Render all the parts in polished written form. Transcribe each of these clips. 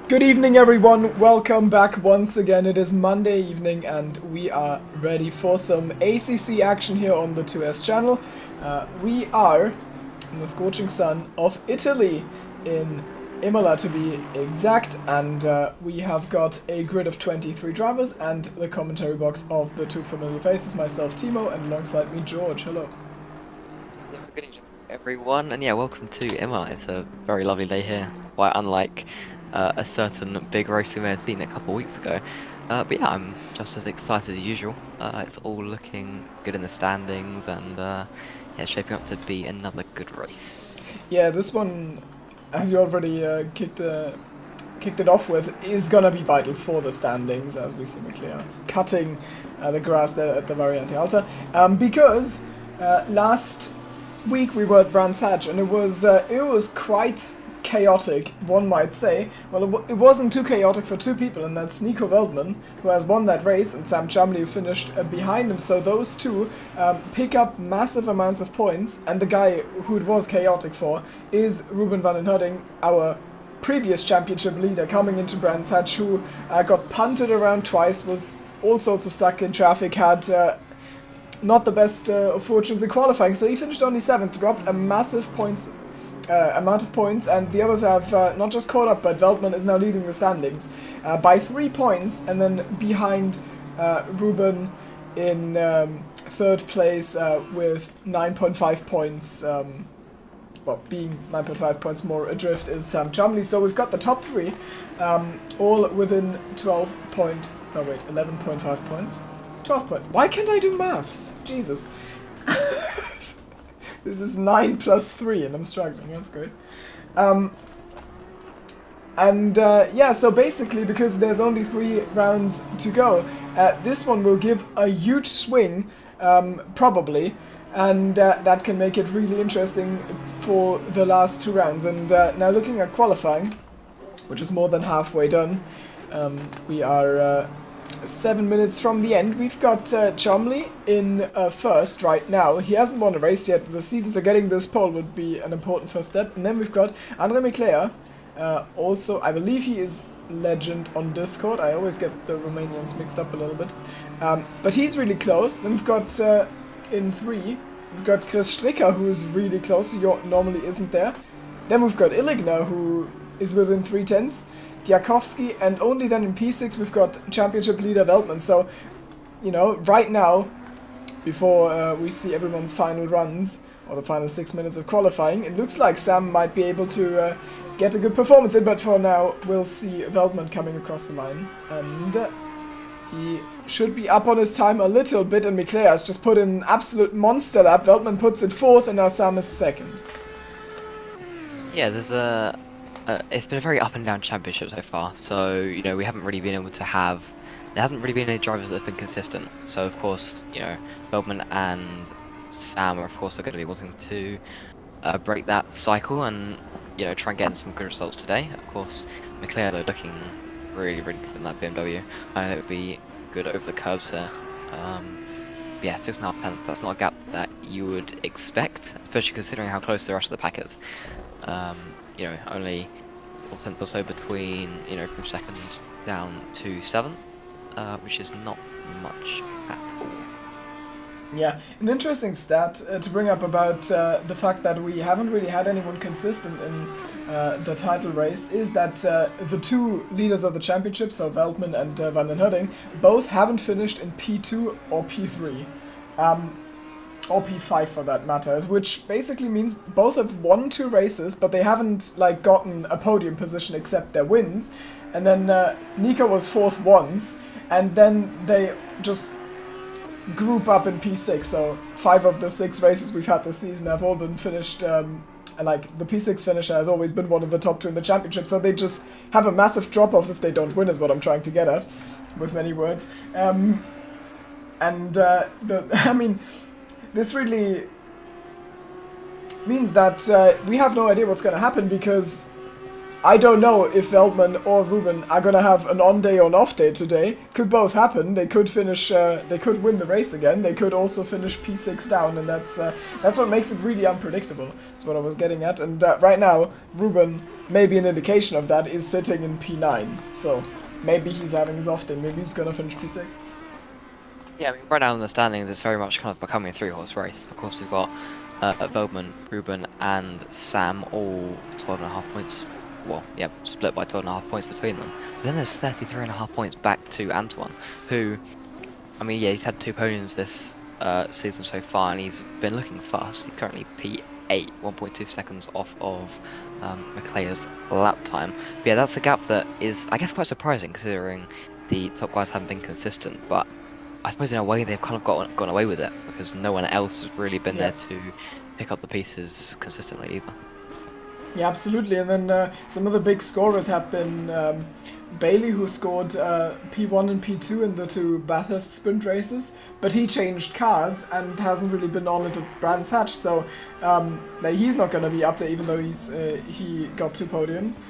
Good evening, everyone. Welcome back once again. It is Monday evening, and we are ready for some ACC action here on the 2S channel. We are in the scorching sun of Italy, in Imola to be exact, and we have got a grid of 23 drivers and the commentary box of the two familiar faces, myself Timo, and alongside me George. Hello. So, good evening, everyone, and yeah, welcome to Imola. It's a very lovely day here, quite unlike a certain big race we may have seen a couple of weeks ago. But yeah, I'm just as excited as usual. It's all looking good in the standings, and yeah, shaping up to be another good race. Yeah, this one, as you already kicked it off with, is gonna be vital for the standings, as we see McLeod cutting the grass there at the Variante Alta, because last week we were at Brands Hatch, and it was quite chaotic, one might say. Well, it wasn't too chaotic for two people, and that's Nico Veldman, who has won that race, and Sam Chumley, who finished behind him. So those two pick up massive amounts of points, and the guy who it was chaotic for is Ruben van den Hudding, our previous championship leader, coming into Brands Hatch, who got punted around twice, was all sorts of stuck in traffic, had not the best of fortunes in qualifying, so he finished only 7th, dropped a massive amount of points, and the others have not just caught up, but Veldman is now leading the standings by 3 points, and then behind Ruben in 3rd place with 9.5 points, well, being 9.5 points more adrift is Sam Chumley. So we've got the top 3 all within 11.5 points. 12 points. Why can't I do maths? Jesus. This is 9 plus 3, and I'm struggling. That's great. Yeah, so basically, because there's only 3 rounds to go, this one will give a huge swing, probably, and that can make it really interesting for the last 2 rounds. And now looking at qualifying, which is more than halfway done, we are 7 minutes from the end. We've got Chumley in 1st right now. He hasn't won a race yet the season, so getting this pole would be an important first step. And then we've got Andre Miclea. Also, I believe he is legend on Discord. I always get the Romanians mixed up a little bit. But he's really close. Then we've got in 3, we've got Chris Stricker, who's really close, who normally isn't there. Then we've got Illigner, who is within 3/10. Diakowski, and only then in P6 we've got championship leader Veldman. So, you know, right now, before we see everyone's final runs, or the final 6 minutes of qualifying, it looks like Sam might be able to get a good performance in, but for now we'll see Veldman coming across the line, and he should be up on his time a little bit, and Miclea has just put in an absolute monster lap. Veldman puts it 4th, and now Sam is 2nd. Yeah, it's been a very up and down championship so far. So you know, we haven't really been able to have. There hasn't really been any drivers that have been consistent. So of course, you know, Veldman and Sam are of course going to be wanting to break that cycle and, you know, try and get in some good results today. Of course, Miclea though looking really good in that BMW. I think it would be good over the curves here. Yeah, 6.5 tenths. That's not a gap that you would expect, especially considering how close the rest of the pack is. You know, only 4 tenths or so between, you know, from 2nd down to 7th, which is not much at all. Yeah, an interesting stat to bring up about the fact that we haven't really had anyone consistent in the title race is that the 2 leaders of the championship, so Veldman and Van den Hudding, both haven't finished in P2 or P3. Or P5 for that matter, which basically means both have won 2 races, but they haven't like gotten a podium position except their wins. And then Nico was 4th once, and then they just group up in P6. So 5 of the 6 races we've had this season have all been finished. Like the P6 finisher has always been one of the top 2 in the championship, so they just have a massive drop off if they don't win, is what I'm trying to get at, with many words. I mean, this really means that we have no idea what's going to happen, because I don't know if Veldman or Ruben are gonna have an on-day or an off-day today. Could both happen. They could finish. They could win the race again. They could also finish P6 down, and that's what makes it really unpredictable. That's what I was getting at. And right now, Ruben, maybe an indication of that, is sitting in P9. So maybe he's having his off-day. Maybe he's gonna finish P6. Yeah, I mean, right now in the standings, it's very much kind of becoming a three-horse race. Of course, we've got Veldman, Ruben, and Sam, all 12.5 points. Well, yeah, split by 12.5 points between them. But then there's 33.5 points back to Antoine, who, I mean, yeah, he's had 2 podiums this season so far, and he's been looking fast. He's currently P8, 1.2 seconds off of McClare's lap time. But yeah, that's a gap that is, I guess, quite surprising considering the top guys haven't been consistent. But I suppose in a way they've kind of gone away with it because no one else has really been there to pick up the pieces consistently either. Yeah, absolutely. And then some of the big scorers have been Bailey, who scored P1 and P2 in the 2 Bathurst sprint races, but he changed cars and hasn't really been on it at Brands Hatch, so he's not going to be up there even though he got 2 podiums.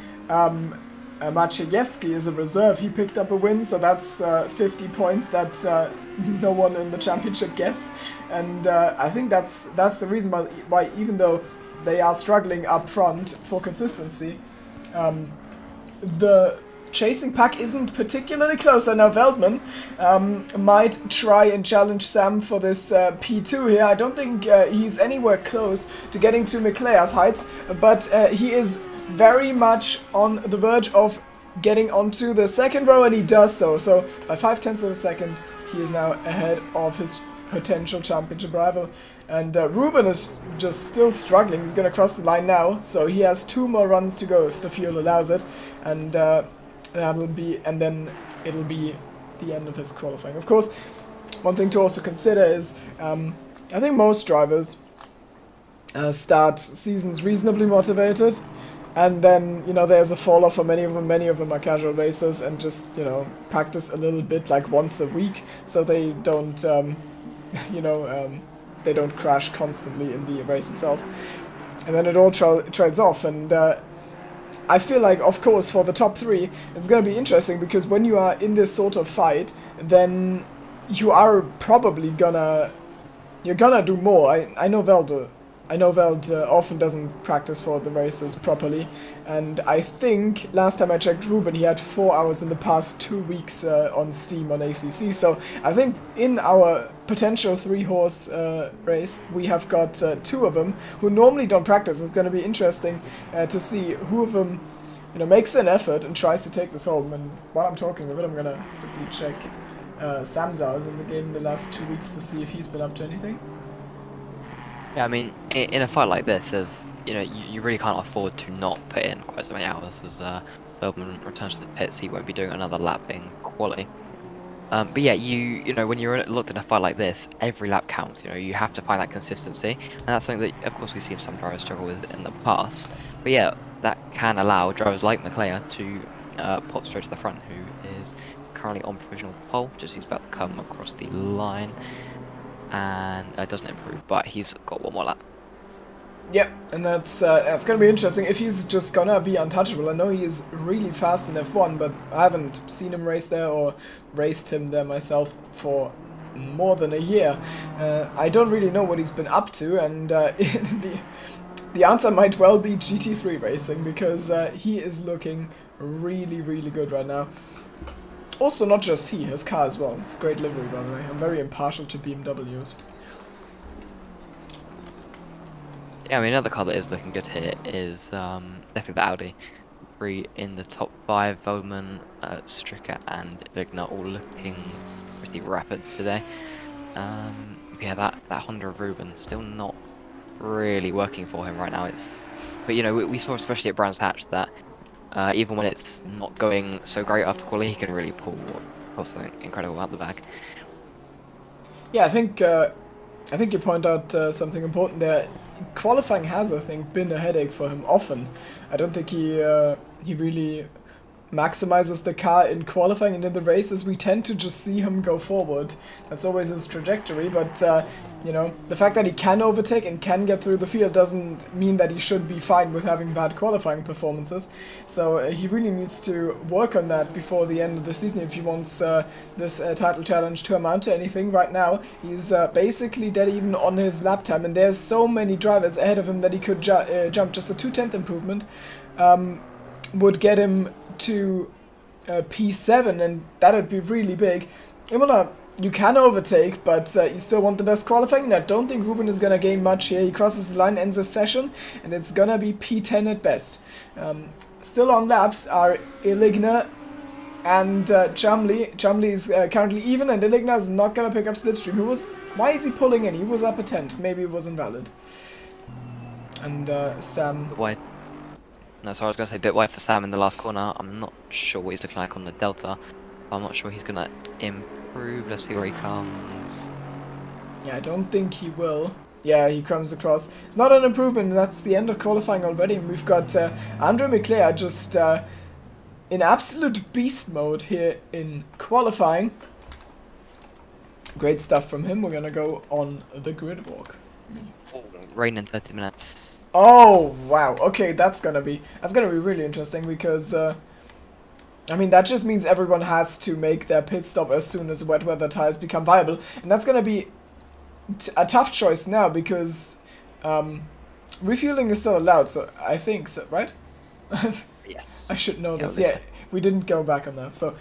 Maciejewski is a reserve. He picked up a win, so that's 50 points that no one in the championship gets, and I think that's the reason why even though they are struggling up front for consistency, the chasing pack isn't particularly close. And now Veldman might try and challenge Sam for this P2 here. I don't think he's anywhere close to getting to McClare's heights, but he is very much on the verge of getting onto the second row, and he does so. So by 0.5 of a second, he is now ahead of his potential championship rival. And Ruben is just still struggling. He's going to cross the line now, so he has 2 more runs to go if the fuel allows it, and it'll be the end of his qualifying. Of course, one thing to also consider is I think most drivers start seasons reasonably motivated, and then there's a fall off for many of them. Many of them are casual racers and just practice a little bit, like once a week, so they don't they don't crash constantly in the race itself. And then it all trades off, and I feel like, of course, for the top 3, it's going to be interesting, because when you are in this sort of fight, then you are probably gonna do more. I know Veld often doesn't practice for the races properly, and I think last time I checked Ruben, he had 4 hours in the past 2 weeks on Steam on ACC, so I think in our potential 3-horse race, we have got 2 of them who normally don't practice. It's going to be interesting to see who of them makes an effort and tries to take this home. And while I'm talking of it, I'm going to quickly check Sam's hours in the game in the last 2 weeks to see if he's been up to anything. Yeah, I mean, in a fight like this, there's you really can't afford to not put in quite so many hours. As Feldman returns to the pits, he won't be doing another lap in quali. But yeah, when you're locked in a fight like this, every lap counts. You have to find that consistency, and that's something that, of course, we've seen some drivers struggle with in the past. But yeah, that can allow drivers like McClare to pop straight to the front, who is currently on provisional pole, just he's about to come across the line, and doesn't improve, but he's got 1 more lap. Yep, and that's going to be interesting if he's just going to be untouchable. I know he is really fast in F1, but I haven't seen him race there or raced him there myself for more than a year. I don't really know what he's been up to, and the answer might well be GT3 racing, because he is looking really, really good right now. Also, not just he, his car as well. It's a great livery, by the way. I'm very impartial to BMWs. Yeah, I mean, another car that is looking good here is definitely the Audi. 3 in the top 5, Veldman, Stricker and Vigna all looking pretty rapid today. Yeah, that Honda of Ruben still not really working for him right now. But we saw, especially at Brands Hatch, that even when it's not going so great after quali, he can really pull something incredible out the bag. Yeah, I think you point out something important there. Qualifying has, I think, been a headache for him often. I don't think he really maximizes the car in qualifying and in the races, we tend to just see him go forward. That's always his trajectory, but you know, the fact that he can overtake and can get through the field doesn't mean that he should be fine with having bad qualifying performances. So he really needs to work on that before the end of the season if he wants this title challenge to amount to anything. Right now, he's basically dead even on his lap time, and there's so many drivers ahead of him that he could jump. Just a 2/10 improvement would get him to P7, and that would be really big. Imola, you can overtake, but you still want the best qualifying, and I don't think Ruben is going to gain much here. He crosses the line, ends the session, and it's going to be P10 at best. Still on laps are Iligna and Chumley. Chumley is currently even, and Iligna is not going to pick up Slipstream. Why is he pulling in? He was up a 10th. Maybe it was invalid. And Sam... Why? No, sorry, I was going to say bit wide for Sam in the last corner. I'm not sure what he's looking like on the Delta. I'm not sure he's going to improve. Let's see where he comes. Yeah, I don't think he will. Yeah, he comes across. It's not an improvement, and that's the end of qualifying already. And we've got Andre Leclerc just in absolute beast mode here in qualifying. Great stuff from him. We're going to go on the grid walk. Rain in 30 minutes. Oh wow! Okay, that's gonna be really interesting because I mean that just means everyone has to make their pit stop as soon as wet weather tires become viable, and that's gonna be a tough choice now because refueling is still allowed. So I think so, right? Yes. I should know Yeah, this. Yeah, we didn't go back on that. So.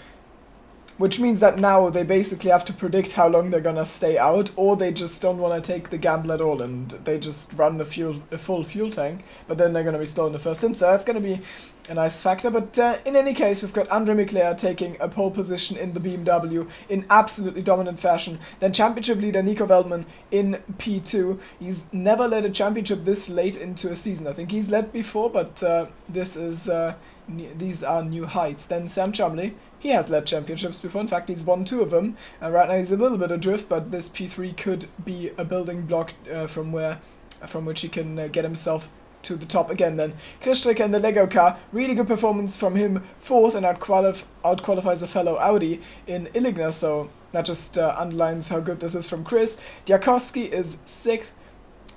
Which means that now they basically have to predict how long they're gonna stay out, or they just don't want to take the gamble at all and they just run a full fuel tank, but then they're gonna be still in the first stint, so that's gonna be a nice factor. But in any case, we've got Andre Leclerc taking a pole position in the BMW in absolutely dominant fashion. Then championship leader Nico Veldman in P2. He's never led a championship this late into a season. I think he's led before, but these are new heights. Then Sam Chumley. He has led championships before. In fact, he's won 2 of them. Right now he's a little bit adrift, but this P3 could be a building block from which he can get himself to the top again. Then Chris Stricker in the Lego car. Really good performance from him. 4th and outqualifies a fellow Audi in Iligna. So that just underlines how good this is from Chris. Diakowski is 6th.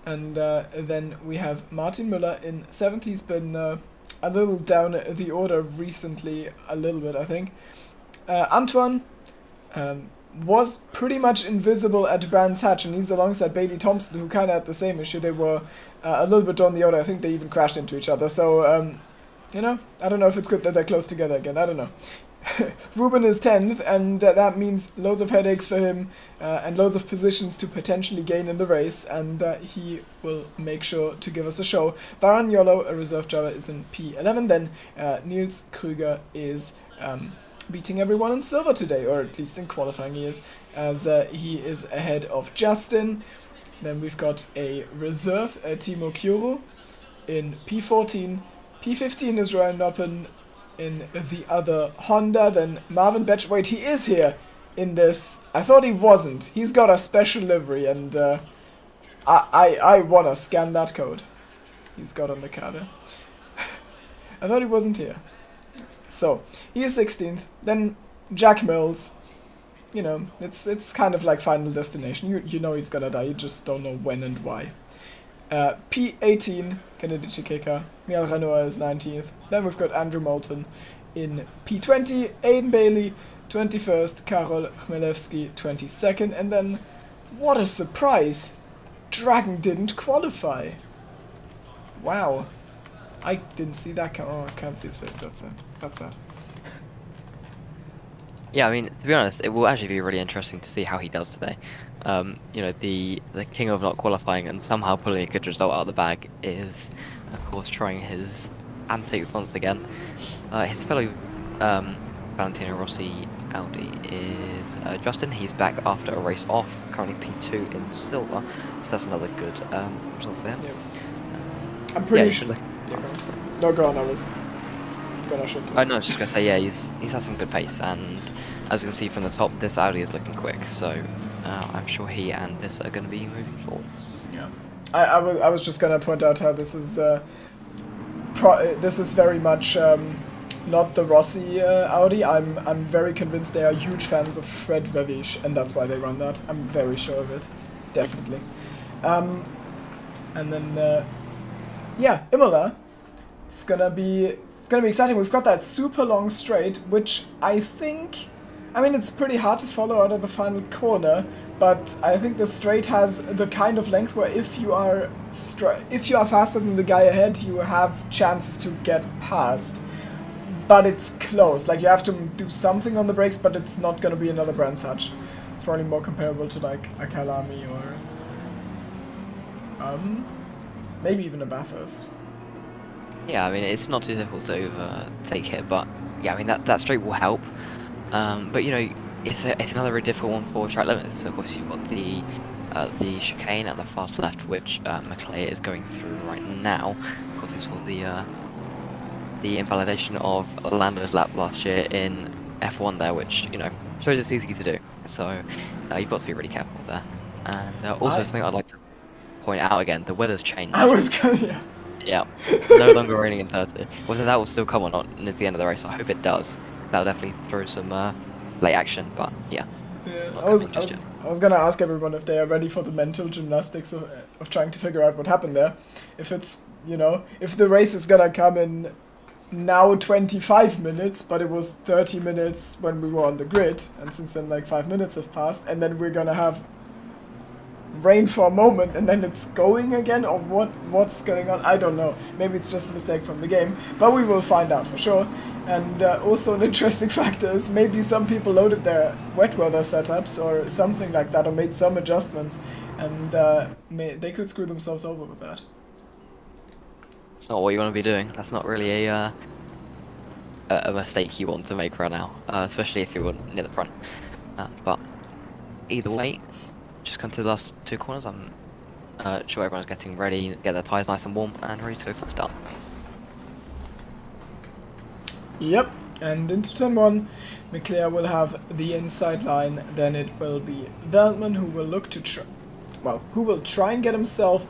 And then we have Martin Müller in 7th. He's been... a little down the order recently, a little bit, I think. Antoine was pretty much invisible at Brands Hatch, and he's alongside Bailey Thompson, who kind of had the same issue. They were a little bit down the order. I think they even crashed into each other. So, you know, I don't know if it's good that they're close together again. I don't know. Ruben is 10th, and that means loads of headaches for him and loads of positions to potentially gain in the race, and he will make sure to give us a show. Varan Yolo, a reserve driver, is in P11. Then Niels Krüger is beating everyone in silver today, or at least in qualifying he is, as he is ahead of Justin. Then we've got a reserve, Timo Kyuru, in P14. P15 is Ryan Noppen in the other Honda. Then Marvin Betch. Wait, he is here in this. I thought he wasn't. He's got a special livery, and I wanna scan that code he's got on the car there. I thought he wasn't here. So he is 16th. Then Jack Mills. You know, it's kind of like Final Destination. You know he's gonna die. You just don't know when and why. P18, Kennedy Chikeka. Miel Renoir is 19th. Then we've got Andrew Moulton in P20. Aiden Bailey, 21st. Karol Chmielewski, 22nd. And then, what a surprise! Dragon didn't qualify. Wow. I didn't see that. Oh, I can't see his face. That's sad. Yeah, I mean, to be honest, it will actually be really interesting to see how he does today. You know, the king of not qualifying and somehow pulling a good result out of the bag is, of course, trying his antics once again. His fellow Valentino Rossi Audi is Justin. He's back after a race off, currently P2 in silver, so that's another good result for him. Yeah. I'm pretty sure. No, go on. I was gonna shoot. Oh no, I was just gonna say, yeah, he's had some good pace, and as you can see from the top, this Audi is looking quick, so I'm sure he and this are going to be moving forwards. Yeah, I was just gonna point out how this is this is very much not the Rossi Audi. I'm very convinced they are huge fans of Fred Revish, and that's why they run that. I'm very sure of it, definitely. And then yeah, Imola. It's gonna be exciting. We've got that super long straight, which I think, I mean, it's pretty hard to follow out of the final corner, but I think the straight has the kind of length where if you are faster than the guy ahead, you have chances to get past. But it's close. Like, you have to do something on the brakes, but it's not gonna be another Brands Hatch. It's probably more comparable to like a Kalami or maybe even a Bathurst. Yeah, I mean, it's not too difficult to overtake here, but yeah, I mean, that straight will help. But you know, it's another very difficult one for track limits. So of course, you've got the chicane and the fast left, which McLeod is going through right now. Of course, it's for the invalidation of Lando's lap last year in F1 there, which, you know, shows it's easy to do. So you've got to be really careful there. And also, something I'd like to point out again: the weather's changed. I was gonna. Yeah, no longer raining in 30. Whether that will still come or not at the end of the race, I hope it does. That'll definitely throw some late action, but yeah. Yeah, I was gonna ask everyone if they are ready for the mental gymnastics of trying to figure out what happened there. If it's, you know, if the race is gonna come in now 25 minutes, but it was 30 minutes when we were on the grid, and since then like 5 minutes have passed, and then we're gonna have rain for a moment and then it's going again, or what's going on? I don't know. Maybe it's just a mistake from the game, but we will find out for sure. And also an interesting factor is maybe some people loaded their wet weather setups or something like that, or made some adjustments, and they could screw themselves over with that. It's not what you want to be doing. That's not really a mistake you want to make right now, especially if you're near the front. But either way, just come to the last two corners. I'm sure everyone's getting ready, get their tyres nice and warm, and ready to go for the start. Yep, and into turn 1, McLeod will have the inside line. Then it will be Veltman who will look to try and get himself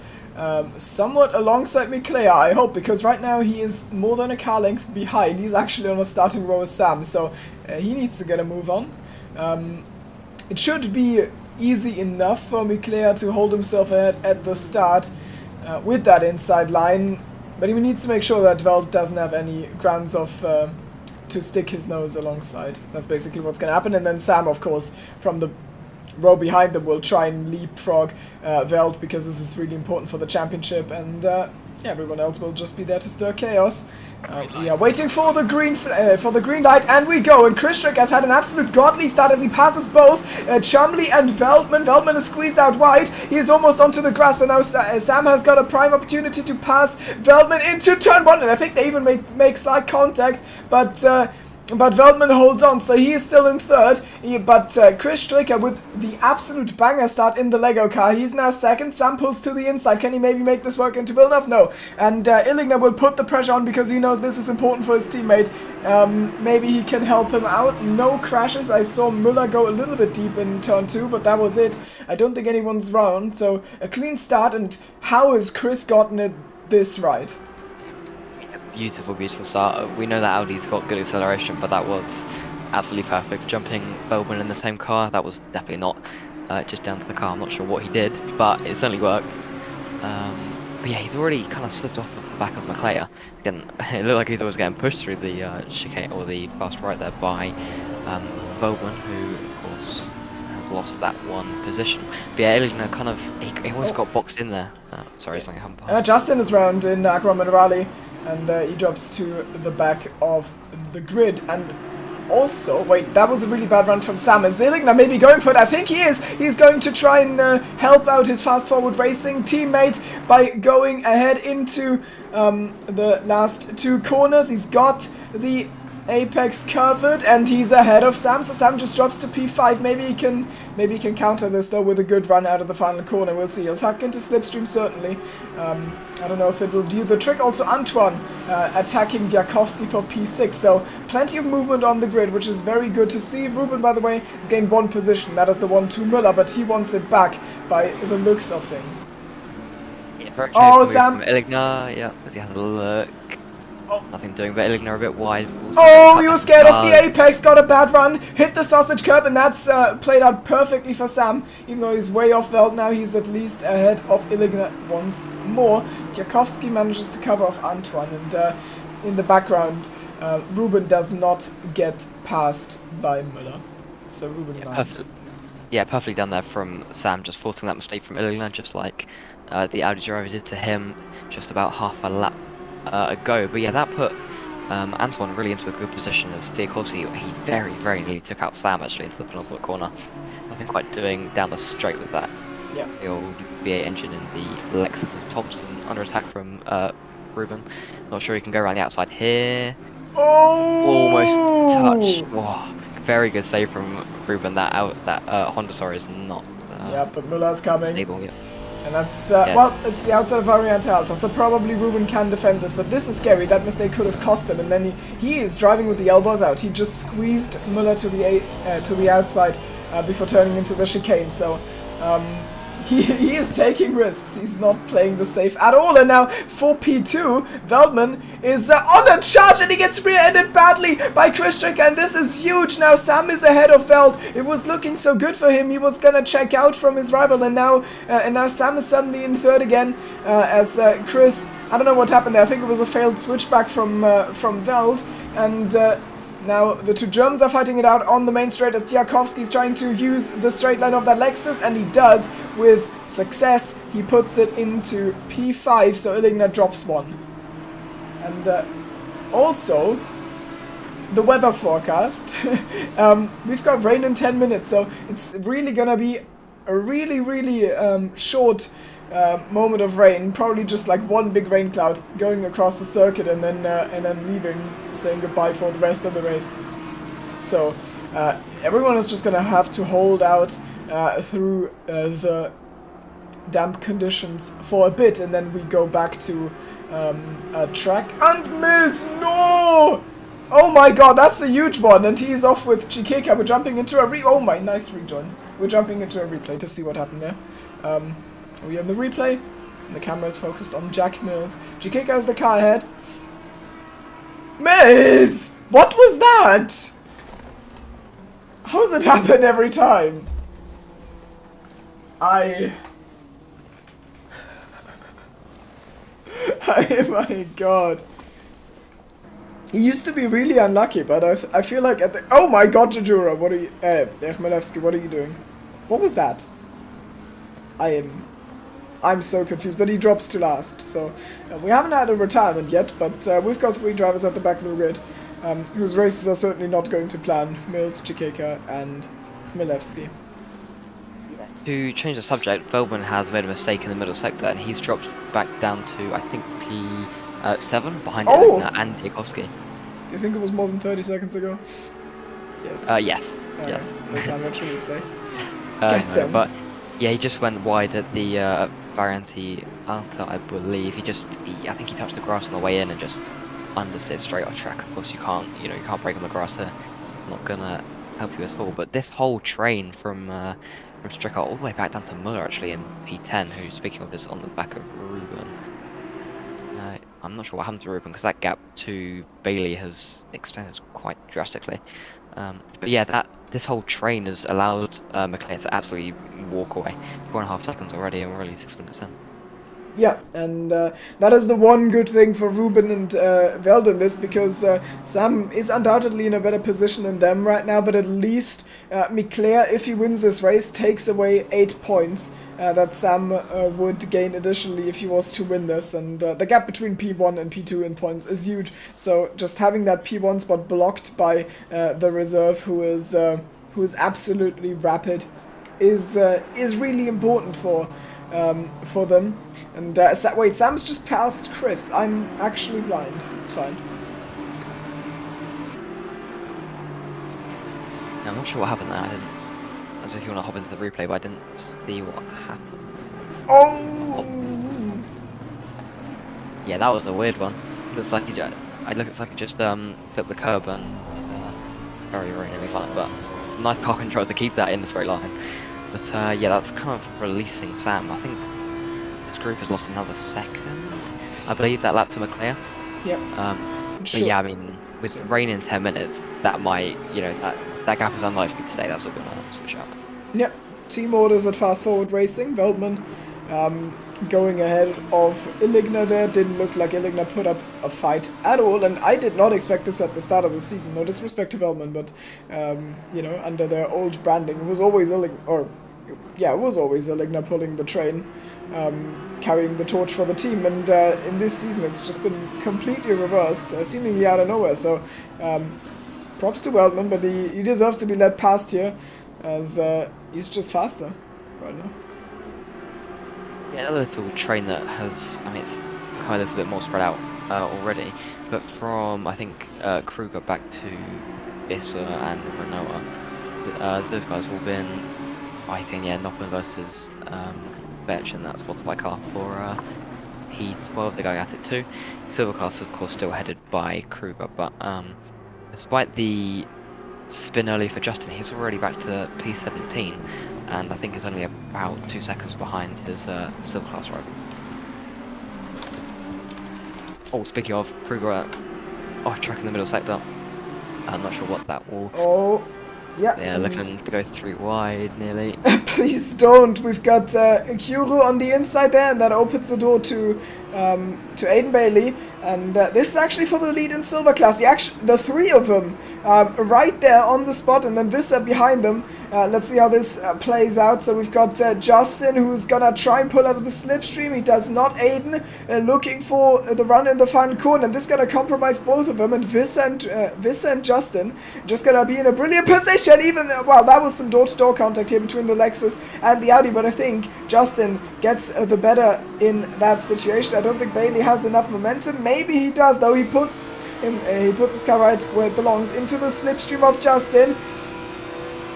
somewhat alongside McLeod, I hope, because right now he is more than a car length behind. He's actually on a starting row with Sam, so he needs to get a move on. It should be easy enough for McLeod to hold himself ahead at the start with that inside line, but he needs to make sure that Velt doesn't have any grounds of to stick his nose alongside. That's basically what's going to happen, and then Sam, of course, from the row behind them will try and leapfrog Velt, because this is really important for the championship, and everyone else will just be there to stir chaos. We are waiting for the green light, and we go. And Chris Strick has had an absolute godly start as he passes both Chumley and Veltman. Veltman is squeezed out wide. He is almost onto the grass, and now Sam has got a prime opportunity to pass Veltman into turn 1, and I think they even make slight contact, but Veltman holds on, so he is still in third. But Chris Stricker with the absolute banger start in the Lego car. He's now second. Sam pulls to the inside. Can he maybe make this work into Villeneuve? No. And Illigner will put the pressure on because he knows this is important for his teammate. Maybe he can help him out. No crashes. I saw Müller go a little bit deep in turn 2, but that was it. I don't think anyone's round. So a clean start. And how has Chris gotten it this right? Beautiful, beautiful start. We know that Audi's got good acceleration, but that was absolutely perfect. Jumping Veltman in the same car, that was definitely not just down to the car. I'm not sure what he did, but it certainly worked. But yeah, he's already kind of slipped off of the back of McLeod. Again, it looked like he was getting pushed through the chicane, or the fast right there, by Veltman, who of course has lost that one position. But yeah, Illigner kind of, he almost got boxed in there. Sorry, something happened. Justin is round in Aqua Minerale, and he drops to the back of the grid. And also, wait, that was a really bad run from Sam. Is Illigner maybe going for it? I think he is. He's going to try and help out his Fast Forward Racing teammate by going ahead into the last two corners. He's got the apex covered, and he's ahead of Sam, so Sam just drops to P5. Maybe he can counter this though with a good run out of the final corner. We'll see. He'll tuck into slipstream certainly. I don't know if it will do the trick. Also Antoine attacking Diakowski for P6, so plenty of movement on the grid, which is very good to see. Ruben, by the way, has gained one position. That is the 1-2 Müller, but he wants it back by the looks of things. Yeah, very oh, Sam! Illigner, yeah, as he has a look. nothing doing, but Illigner a bit wide. Oh, he was scared of the apex, got a bad run, hit the sausage curb, and that's played out perfectly for Sam. Even though he's way off Veld now, he's at least ahead of Illigner once more. Tchaikovsky manages to cover off Antoine, and in the background, Ruben does not get passed by Müller. So Ruben perfectly done there from Sam, just forcing that mistake from Illigner, just like the Audi driver did to him just about half a lap ago. But yeah, that put Antoine really into a good position, as Tchaikovsky, he very, very nearly took out Sam actually into the penultimate corner. Nothing quite doing down the straight with that. Yeah. The old V8 engine in the Lexus as Thompson under attack from Ruben. Not sure he can go around the outside here. Oh! Almost touch. Whoa. Very good save from Ruben. That Honda, sorry, is not yeah, but Müller's coming. Stable, yeah. And that's, well, it's the outside of Variante Alta, so probably Ruben can defend this, but this is scary. That mistake could have cost him, and then he is driving with the elbows out. He just squeezed Müller to the outside before turning into the chicane, so he is taking risks. He's not playing the safe at all, and now for P2, Veldman is on a charge, and he gets rear-ended badly by Kristrick, and this is huge. Now Sam is ahead of Veld. It was looking so good for him. He was gonna check out from his rival, and now Sam is suddenly in third again, as Chris, I don't know what happened there. I think it was a failed switchback from Veld, and now the two Germans are fighting it out on the main straight, as Tchaikovsky is trying to use the straight line of that Lexus, and he does with success. He puts it into P5, so Illigner drops one. And also, the weather forecast. We've got rain in 10 minutes, so it's really gonna be a really short moment of rain, probably just like one big rain cloud going across the circuit, and then leaving, saying goodbye for the rest of the race. So everyone is just gonna have to hold out through the damp conditions for a bit, and then we go back to track. And Mills, no! Oh my god, that's a huge one, and he's off with Chikeka. We're jumping into a oh my, nice rejoin. We're jumping into a replay to see what happened there. We have the replay, and the camera is focused on Jack Mills. Chikeka is the car ahead. Mills! What was that? How does it happen every time? Oh my god. He used to be really unlucky, but I feel like at the... Oh my god, Jajura, what are you... Chmelevsky, what are you doing? What was that? I'm so confused, but he drops to last, so we haven't had a retirement yet, but we've got three drivers at the back of the grid, whose races are certainly not going to plan: Mills, Chikeka, and Chmelevsky. To change the subject, Veldman has made a mistake in the middle sector, and he's dropped back down to, I think, P7, behind Illigner and Tchaikovsky. You think it was more than 30 seconds ago? Yes. Yes. Yes. So I'm not sure replay. No, but yeah, he just went wide at the Variante Alta, I believe. I think he touched the grass on the way in and just understeered straight off track. Of course, you can't brake on the grass here. It's not gonna help you at all. But this whole train from Stricker all the way back down to Müller, actually, in P10, who, speaking of, is on the back of Ruben. I'm not sure what happened to Ruben, because that gap to Bailey has extended quite drastically. But yeah, this whole train has allowed McLeod to absolutely walk away. 4.5 seconds already, and we're only 6 minutes in. Yeah, and that is the one good thing for Ruben and Veld in this, because Sam is undoubtedly in a better position than them right now, but at least Miclair, if he wins this race, takes away 8 points that Sam would gain additionally if he was to win this, and the gap between P1 and P2 in points is huge, so just having that P1 spot blocked by the reserve, who is absolutely rapid, is really important for them. And wait, Sam's just passed Chris. I'm actually blind. It's fine. I'm not sure what happened there. I don't know if you want to hop into the replay, but I didn't see what happened. Oh! Yeah, that was a weird one. Looks like he just flipped the curb and very nearly slammed, but nice car control to keep that in the straight line. But yeah, that's kind of releasing Sam. I think this group has lost another second. I believe that lap to McLeod. Yep. But Sure. yeah, I mean, with rain in 10 minutes, that might, you know, that gap is unlikely to stay. That's all gonna switch up. Yeah, team orders at Fast Forward Racing. Veltman going ahead of Illigna there. Didn't look like Illigna put up a fight at all, and I did not expect this at the start of the season. No disrespect to Veltman, but you know, under their old branding, it was always Illigna pulling the train, carrying the torch for the team, and in this season it's just been completely reversed, seemingly out of nowhere. So props to Veltman, but he deserves to be led past here, as he's just faster right now. Yeah, another little train that has, I mean, it's kind of a little bit more spread out already, but from, I think, Kruger back to Visser and Renault, those guys have all been fighting, yeah, Noppen versus Vetch, and that's spotted by car for Heat 12, they're going at it too. Silver class, of course, still headed by Kruger, but despite the spin early for Justin, he's already back to P17, and I think he's only about 2 seconds behind his silver class rival. Oh, speaking of, Kruger off track in the middle sector. I'm not sure what that will... Oh, yeah. They're looking to go 3 wide, nearly. Please don't. We've got Kuro on the inside there, and that opens the door to Aiden Bailey. And this is actually for the lead in silver class. The three of them right there on the spot, and then Visser behind them. Let's see how this plays out. So we've got Justin, who's gonna try and pull out of the slipstream. He does not. Aiden looking for the run in the final corner, and this is gonna compromise both of them. And Visser and Justin just gonna be in a brilliant position. Even well, that was some door-to-door contact here between the Lexus and the Audi, but I think Justin gets the better in that situation. I don't think Bailey has enough momentum. Maybe he does, though. He puts his car right where it belongs, into the slipstream of Justin.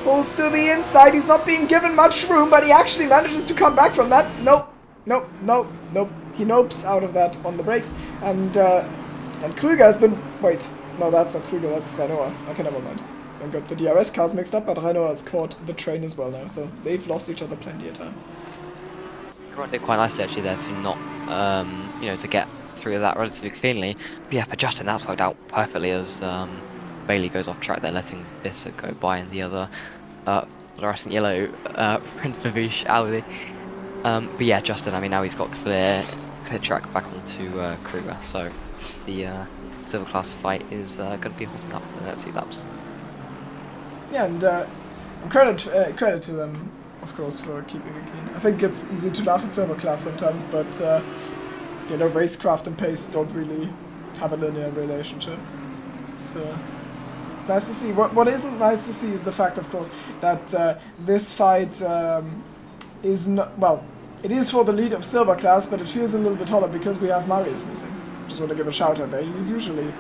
Pulls to the inside. He's not being given much room, but he actually manages to come back from that. Nope. He nopes out of that on the brakes. And Kruger has been... Wait. No, that's not Kruger. That's Renault. Okay, never mind. I got the DRS cars mixed up, but Renault has caught the train as well now. So they've lost each other plenty of time. Everyone did quite nicely actually there to not, you know, to get through that relatively cleanly. But yeah, for Justin, that's worked out perfectly as Bailey goes off track there, letting Visser go by in the other fluorescent yellow print Favish Audi. But yeah, Justin, I mean, now he's got clear track back onto Kruger, so the silver class fight is going to be hotting up in the next few laps. Yeah, and credit to them, of course, for keeping it clean. I think it's easy to laugh at silver class sometimes, but you know, racecraft and pace don't really have a linear relationship. It's nice to see. What isn't nice to see is the fact, of course, that this fight is not, well, it is for the lead of silver class, but it feels a little bit hollow because we have Marius missing. Just want to give a shout out there. He's usually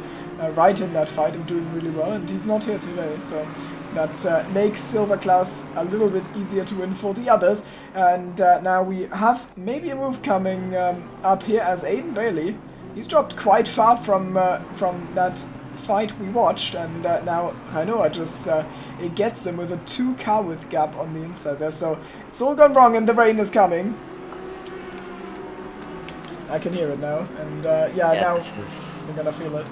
right in that fight and doing really well, and he's not here today, so that makes silver class a little bit easier to win for the others. And now we have maybe a move coming up here as Aiden Bailey. He's dropped quite far from that fight we watched, and now Renault just it gets him with a 2-car width gap on the inside there. So it's all gone wrong, and the rain is coming. I can hear it now, and yeah, now we're gonna feel it.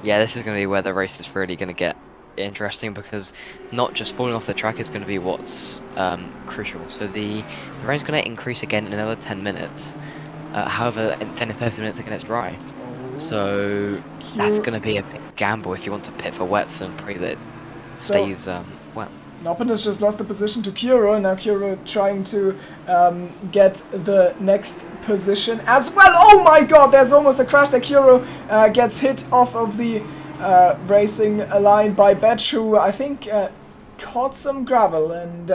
Yeah, this is going to be where the race is really going to get interesting, because not just falling off the track is going to be what's crucial. So the rain's going to increase again in another 10 minutes. However, in 10 and 30 minutes again it's dry. So that's going to be a big gamble if you want to pit for wets and pray that it stays wet. Noppen has just lost the position to Kuro, and now Kuro trying to get the next position as well. Oh my god, there's almost a crash there. Kuro gets hit off of the racing line by Betch, who I think caught some gravel, and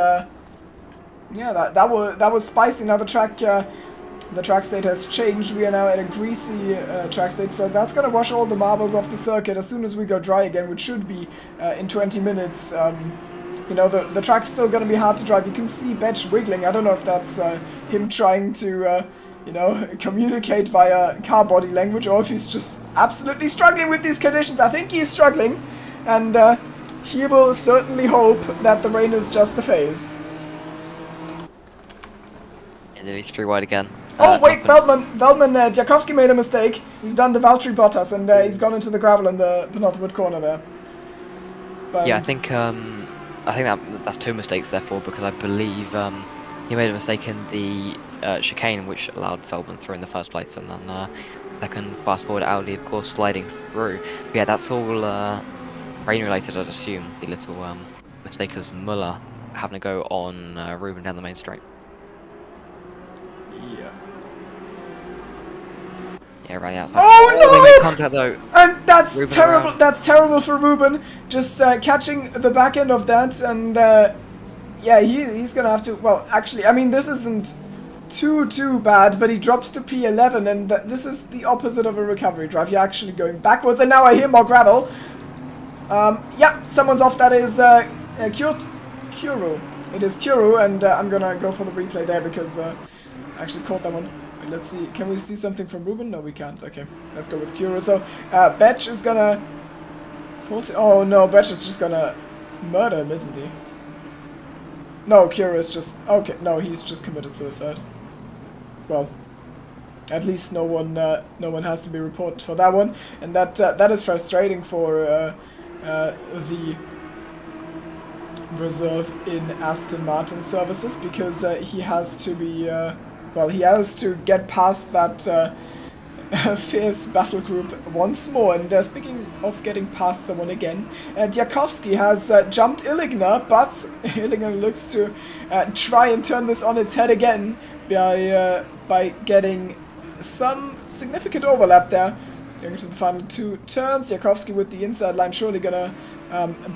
yeah, that was spicy. Now the track state has changed. We are now at a greasy track state, so that's gonna wash all the marbles off the circuit as soon as we go dry again, which should be in 20 minutes. You know, the track's still gonna be hard to drive. You can see Betch wiggling. I don't know if that's him trying to you know, communicate via car body language, or if he's just absolutely struggling with these conditions. I think he's struggling, and he will certainly hope that the rain is just a phase. And then he's 3 wide again. Oh wait, top Veldman, Jakowski made a mistake. He's done the Valtteri Bottas and he's gone into the gravel in the penultimate corner there. But yeah, I think that's two mistakes therefore, because I believe he made a mistake in the chicane, which allowed Feldman through in the first place, and then second, fast forward Audi, of course, sliding through. But yeah, that's all rain related, I'd assume. The little mistake as Muller having to go on Ruben down the main straight. yeah. Yeah, right outside. Oh no! They made contact though. And that's Ruben terrible. around. That's terrible for Ruben. Just catching the back end of that, and yeah, he's gonna have to. Well, actually, I mean, this isn't too bad, but he drops to P11, and this is the opposite of a recovery drive. You're actually going backwards, and now I hear more gravel. Yeah, someone's off. That is Kuru. It is Kuru, and I'm gonna go for the replay there because I actually caught that one. Let's see. Can we see something from Ruben? No, we can't. Okay, let's go with Kuro. So, Betch is gonna... Oh, no, Betch is just gonna murder him, isn't he? No, Kuro is just... Okay, no, he's just committed suicide. Well, at least no one has to be reported for that one. And that is frustrating for the reserve in Aston Martin services, because he has to be... well, he has to get past that fierce battle group once more. And speaking of getting past someone again, Diakovsky has jumped Illigner, but Illigner looks to try and turn this on its head again by getting some significant overlap there. Going to the final two turns, Diakovsky with the inside line surely gonna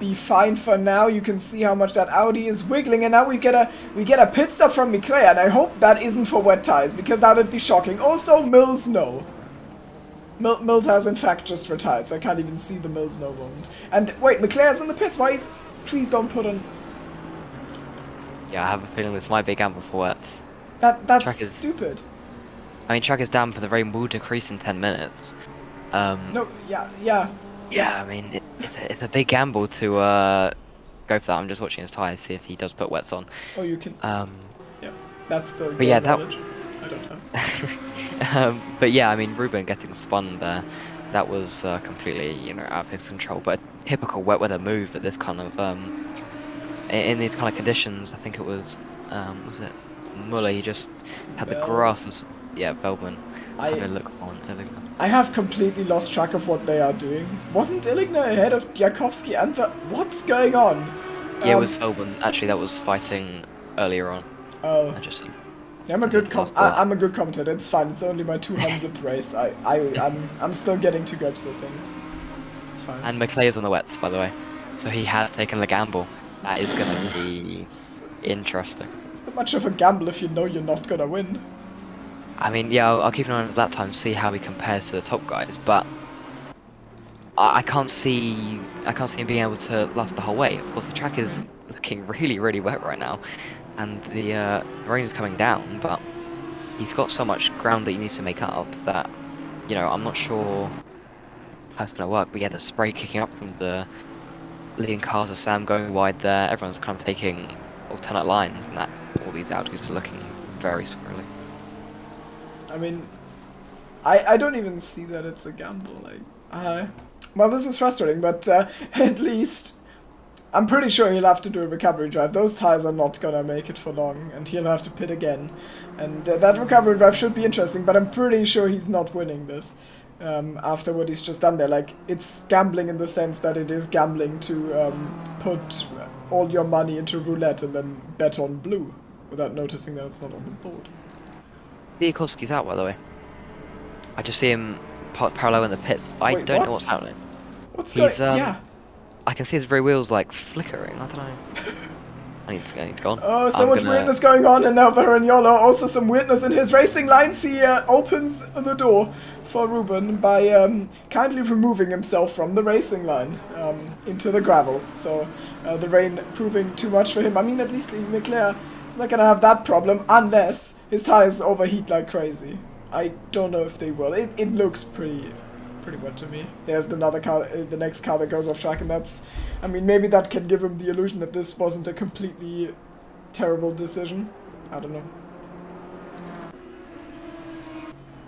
be fine for now. You can see how much that Audi is wiggling, and now we get a pit stop from Leclerc, and I hope that isn't for wet tires, because that would be shocking. Also, Mills no. Mills has in fact just retired, so I can't even see the Mills no moment. And wait, Leclerc's in the pits. Why is? Please don't put on. Yeah, I have a feeling this might be a gamble for wets. That's stupid. I mean, track is down, but the rain will decrease in 10 minutes. No, yeah. Yeah, I mean, it's a big gamble to go for that. I'm just watching his tyres, see if he does put wets on. Oh, you can. Yeah, that's the. But yeah, knowledge. I don't know. but yeah, I mean, Ruben getting spun there, that was completely, out of his control. But a typical wet weather move at this kind of in these kind of conditions. I think it was it Muller? He just had the grass. Yeah, Veltman. Have a look on Illigner. I have completely lost track of what they are doing. Wasn't Illigner ahead of Diakovsky and what's going on? Yeah, it was Veltman. Actually, that was fighting earlier on. Oh. I'm a good commentator. It's fine. It's only my 200th race. I'm still getting to grips with things. It's fine. And McClay's on the wets, by the way, so he has taken the gamble. That is gonna be interesting. It's not much of a gamble if you know you're not gonna win. I mean, yeah, I'll keep an eye on his lap time, see how he compares to the top guys, but I can't see him being able to last the whole way. Of course, the track is looking really, really wet right now, and the rain is coming down, but he's got so much ground that he needs to make up that, I'm not sure how it's going to work. But yeah, the spray kicking up from the leading cars of Sam going wide there. Everyone's kind of taking alternate lines, and that all these Audis are looking very squirrely. I mean, I don't even see that it's a gamble. Well, this is frustrating, but at least I'm pretty sure he'll have to do a recovery drive. Those tires are not gonna make it for long, and he'll have to pit again. And that recovery drive should be interesting, but I'm pretty sure he's not winning this after what he's just done there. Like, it's gambling in the sense that it is gambling to put all your money into roulette and then bet on blue without noticing that it's not on the board. Diakovsky's out, by the way. I just see him parallel in the pits. I don't know what's happening. What's going on? Yeah. I can see his rear wheels like flickering. I don't know. And he's gone. Oh, so much weirdness going on, and now Verignola, also some weirdness in his racing lines. He opens the door for Ruben by kindly removing himself from the racing line into the gravel. So the rain proving too much for him. I mean, at least Leclerc is not going to have that problem unless his tires overheat like crazy. I don't know if they will. It looks pretty wet to me. There's another car, the next car that goes off track, and that's, I mean, maybe that can give him the illusion that this wasn't a completely terrible decision. I don't know.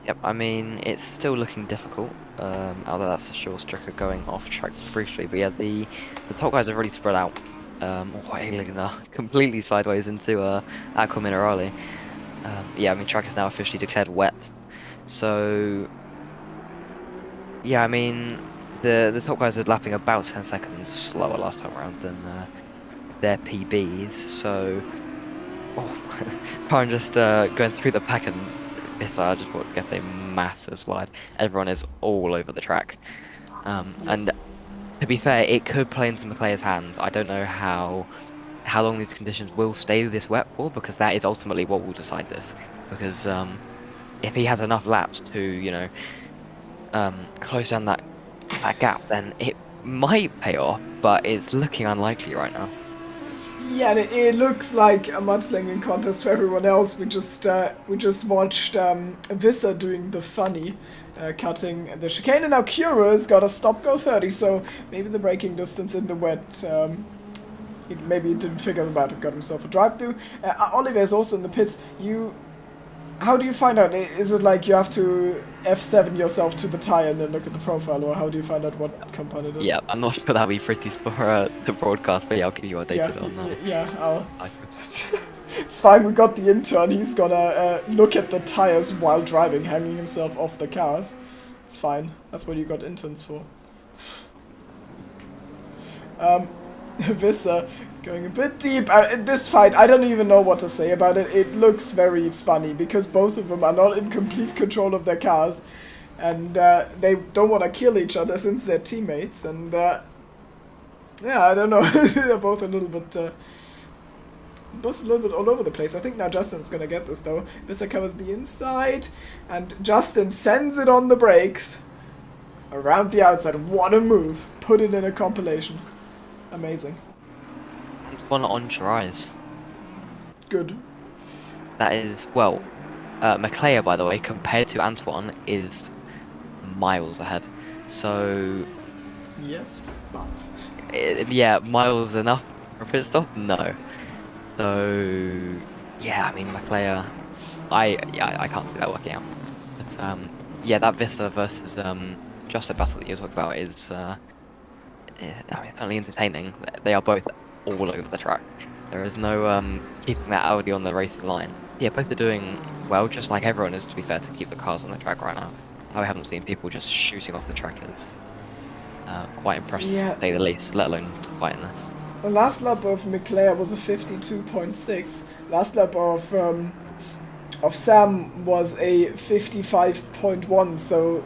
Yep, I mean, it's still looking difficult, although that's a sure stricker going off track briefly. But yeah, the top guys have already spread out, wailing completely sideways into Aqua Minerale. Yeah, I mean, track is now officially declared wet. So, yeah, I mean, the top guys are lapping about 10 seconds slower last time around than their PBs. So, oh, I'm just going through the pack and this I just gets a massive slide. Everyone is all over the track. Yep. And to be fair, it could play into McLeod's hands. I don't know how long these conditions will stay this wet for, because that is ultimately what will decide this. Because if he has enough laps to, close down that gap, then it might pay off, but it's looking unlikely right now. Yeah, and it looks like a mudslinging contest for everyone else. We just watched Visser doing the funny, cutting the chicane, and now Cura's got a stop go 30. So maybe the braking distance in the wet. Maybe he didn't figure them out and got himself a drive through. Oliver is also in the pits. How do you find out? Is it like you have to F7 yourself to the tire and then look at the profile, or how do you find out what compound it is? Yeah, I'm not sure that'll be pretty for the broadcast, but yeah, I'll keep you updated on that. Yeah. I- It's fine, we got the intern. He's gonna look at the tires while driving, hanging himself off the cars. It's fine. That's what you got interns for. Visser going a bit deep. In this fight, I don't even know what to say about it. It looks very funny because both of them are not in complete control of their cars, and they don't want to kill each other since they're teammates. And yeah, I don't know. They're both a little bit all over the place. I think now Justin's gonna get this though. Visser covers the inside, and Justin sends it on the brakes around the outside. What a move! Put it in a compilation. Amazing. One on tries. Good. That is, well, McLeod, by the way, compared to Antoine, is miles ahead. So, Yes, but yeah, miles enough for a pit stop? No. So, yeah, I mean, McLeod, I can't see that working out. But, yeah, that Vista versus Just a Battle that you talk about is, I mean, certainly entertaining. They are both all over the track. There is no keeping that Audi on the racing line. Yeah, both are doing well, just like everyone is, to be fair, to keep the cars on the track right now. I haven't seen people just shooting off the track. It's quite impressive, Yeah. to say the least, let alone to fight in this. the last lap of McLeod was a 52.6. Last lap of Sam was a 55.1. So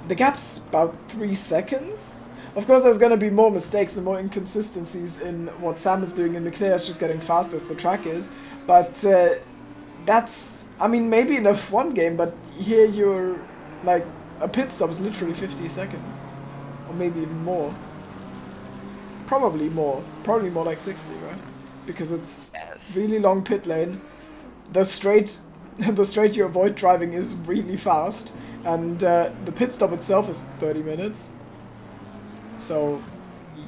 the gap's about 3 seconds. Of course, there's going to be more mistakes and more inconsistencies in what Sam is doing, and McLeod is just getting fast as the track is. But that's, I mean, maybe in a F1 game, but here you're, like, a pit stop is literally 50 seconds. Or maybe even more. Probably more like 60, right? Because it's Yes. really long pit lane. The straight you avoid driving is really fast, and the pit stop itself is 30 minutes. So,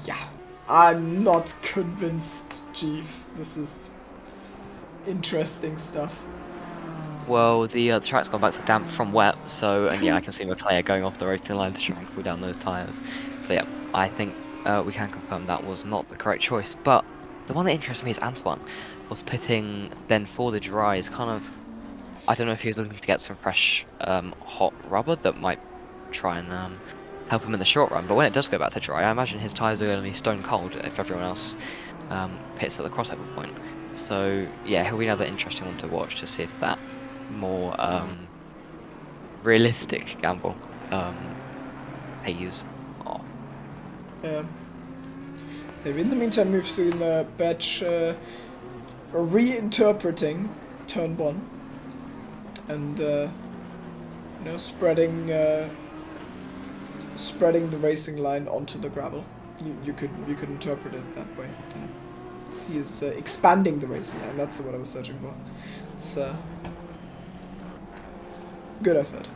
yeah, I'm not convinced, Chief. This is interesting stuff. Well, the track's gone back to damp from wet, so, and yeah, I can see McLeod going off the racing line to try and cool down those tyres. So yeah, I think we can confirm that was not the correct choice. But the one that interests me is Antoine was pitting then for the dries, kind of, I don't know if he was looking to get some fresh hot rubber that might try and help him in the short run, but when it does go back to dry, I imagine his tyres are going to be stone cold if everyone else pits at the crossover point. So yeah, he'll be another interesting one to watch to see if that more realistic gamble pays off. Yeah. Maybe in the meantime we've seen Batch reinterpreting turn 1 and spreading the racing line onto the gravel. You could interpret it that way. He's expanding the racing line. That's what I was searching for. It's good effort.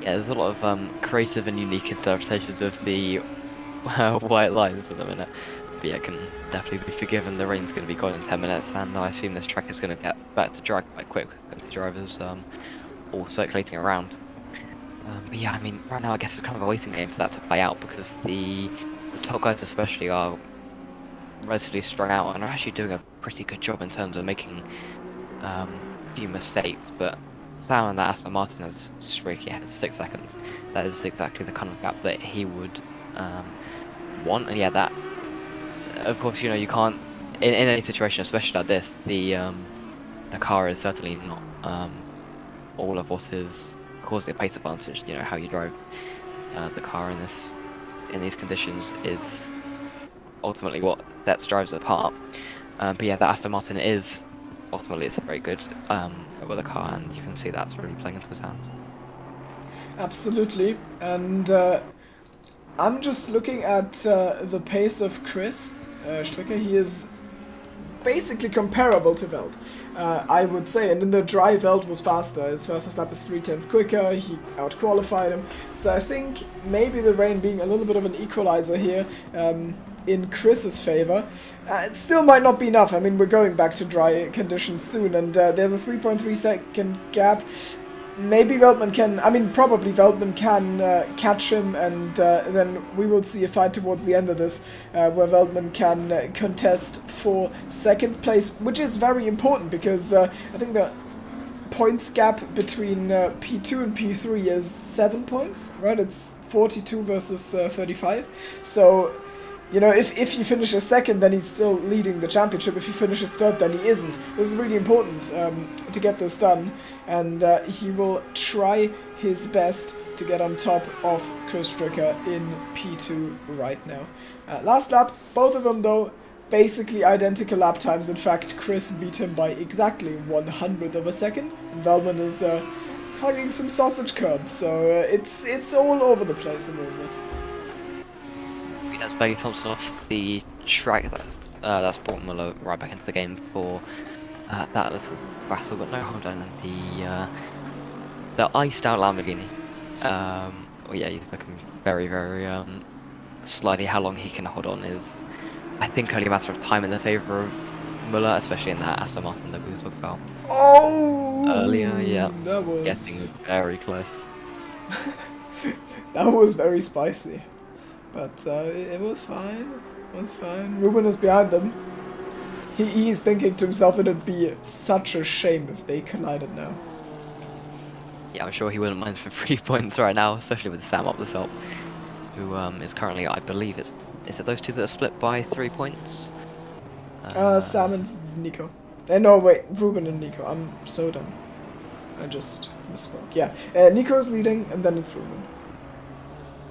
Yeah, there's a lot of creative and unique interpretations of the white lines at the minute. But yeah, can definitely be forgiven. The rain's going to be gone in 10 minutes, and I assume this track is going to get back to dry quite quick with 20 drivers all circulating around. But yeah, I mean, right now I guess it's kind of a waiting game for that to play out because the top guys especially are relatively strung out and are actually doing a pretty good job in terms of making few mistakes. But Sam and that Aston Martin is streaky ahead, 6 seconds. That is exactly the kind of gap that he would want. And yeah, that of course, you know, you can't in any situation, especially like this, the car is certainly not all of what is causing a pace advantage. You know, how you drive the car in these conditions is ultimately what sets drivers apart. But yeah, the Aston Martin is ultimately it's a very good with the car, and you can see that's really playing into his hands. Absolutely, and I'm just looking at the pace of Chris Stricker. He is basically comparable to Veld, I would say. And in the dry, Veld was faster. His fastest lap is 3/10 quicker. He out-qualified him. So I think maybe the rain being a little bit of an equalizer here in Chris's favor. It still might not be enough. I mean, we're going back to dry conditions soon, and there's a 3.3 second gap. Maybe Veltman can, I mean, probably Veltman can catch him, and then we will see a fight towards the end of this where Veltman can contest for second place, which is very important because I think the points gap between P2 and P3 is 7 points, right? It's 42 versus 35. So, you know, if he finishes second, then he's still leading the championship. If he finishes third, then he isn't. This is really important to get this done, and he will try his best to get on top of Chris Stricker in P2 right now. Last lap, both of them though, basically identical lap times. In fact, Chris beat him by exactly 1/100th of a second, and Veltman is hugging some sausage curbs, so it's all over the place a little bit. As Bailey Thompson off the track, that's brought Muller right back into the game for that little battle, but no hold on the iced out Lamborghini. Well, yeah, he's looking very, very slightly how long he can hold on is, I think, only a matter of time in the favour of Muller, especially in that Aston Martin that we were talking about earlier. Yeah, that was getting very close. that was very spicy. But it was fine. It was fine. Ruben is behind them. He's thinking to himself that it'd be such a shame if they collided now. Yeah, I'm sure he wouldn't mind some 3 points right now, especially with Sam up the top, who is currently, I believe, is it those two that are split by 3 points? Sam and Nico. No, wait, Ruben and Nico. I'm so dumb. I just misspoke. Yeah, Nico's leading, and then it's Ruben.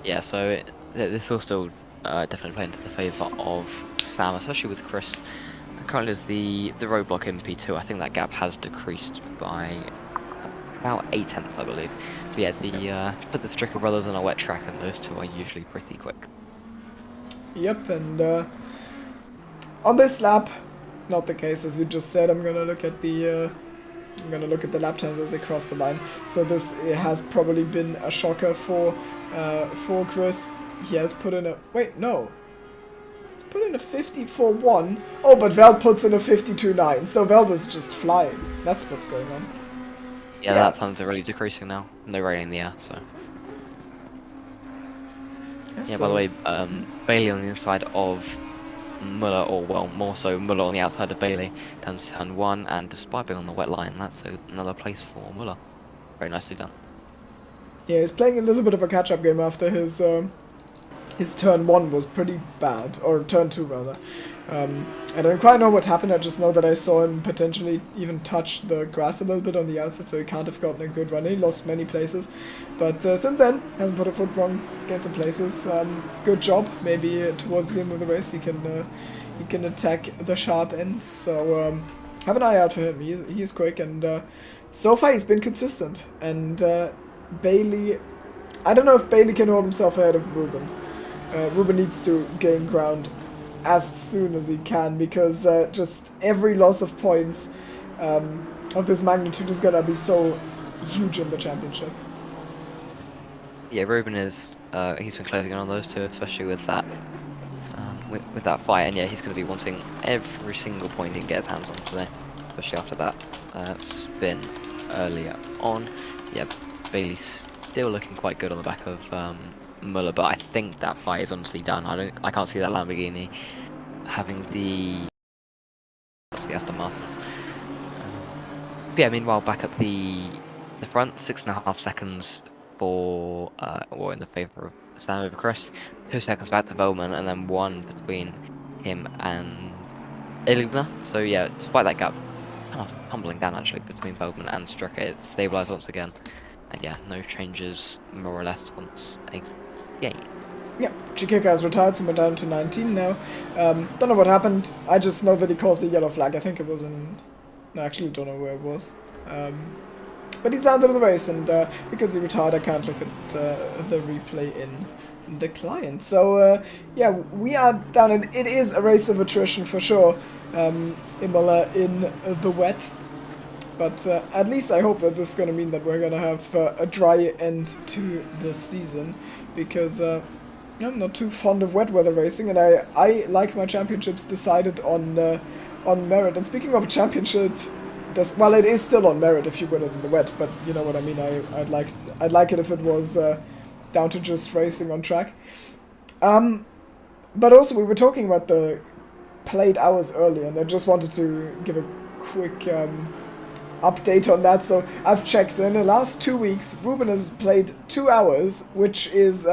Yeah, so this will still definitely play into the favour of Sam, especially with Chris. Currently is the roadblock in P2. I think that gap has decreased by about 8/10, I believe. But yeah, put the Stricker brothers on a wet track, and those two are usually pretty quick. Yep, and on this lap, not the case as you just said. I'm gonna look at the lap times as they cross the line. So this has probably been a shocker for Chris. He has put in a... Wait, no. He's put in a 54.1. Oh, but Veld puts in a 52.9. So Veld is just flying. That's what's going on. Yeah, that times are really decreasing now. No rain in the air, so... Yeah, by the way, Bailey on the inside of Muller, or well, more so Muller on the outside of Bailey, down to turn 1, and despite being on the wet line, that's another place for Muller. Very nicely done. Yeah, he's playing a little bit of a catch-up game after his turn 1 was pretty bad, or turn 2 rather. I don't quite know what happened. I just know that I saw him potentially even touch the grass a little bit on the outside, so he can't have gotten a good run. He lost many places, but since then hasn't put a foot wrong. He's gained some places. Good job. Maybe towards the end of the race he can attack the sharp end. So have an eye out for him. He's quick, and so far he's been consistent. And Bailey, I don't know if Bailey can hold himself ahead of Ruben. Ruben needs to gain ground as soon as he can, because just every loss of points of this magnitude is gonna be so huge in the championship. Yeah, Ruben is he's been closing in on those two, especially with that with that fight, and yeah, he's going to be wanting every single point he can get his hands on today, especially after that spin earlier on. yeah, Bailey's still looking quite good on the back of Muller, but I think that fight is honestly done. I can't see that Lamborghini having the Aston Martin. But yeah, meanwhile, back at the front, 6.5 seconds for or in the favour of Sam over Chris, 2 seconds back to Velman, and then one between him and Iligna. So yeah, despite that gap, kind of tumbling down actually between Velman and Stricker, it's stabilised once again. And yeah, no changes more or less once again. Yeah, Chikeka has retired, so we're down to 19 now. Don't know what happened. I just know that he caused the yellow flag. I think it was in... No, actually don't know where it was. But he's out of the race, and because he retired, I can't look at the replay in the client. So, yeah, we are down, and it is a race of attrition for sure. Imola in the wet. But at least I hope that this is going to mean that we're going to have a dry end to the season, because I'm not too fond of wet weather racing, and I like my championships decided on merit. And speaking of championship, well, it is still on merit if you win it in the wet, but you know what I mean. I'd like it if it was down to just racing on track. But also we were talking about the played hours earlier, and I just wanted to give a quick update on that. So I've checked, in the last 2 weeks, Ruben has played 2 hours, which is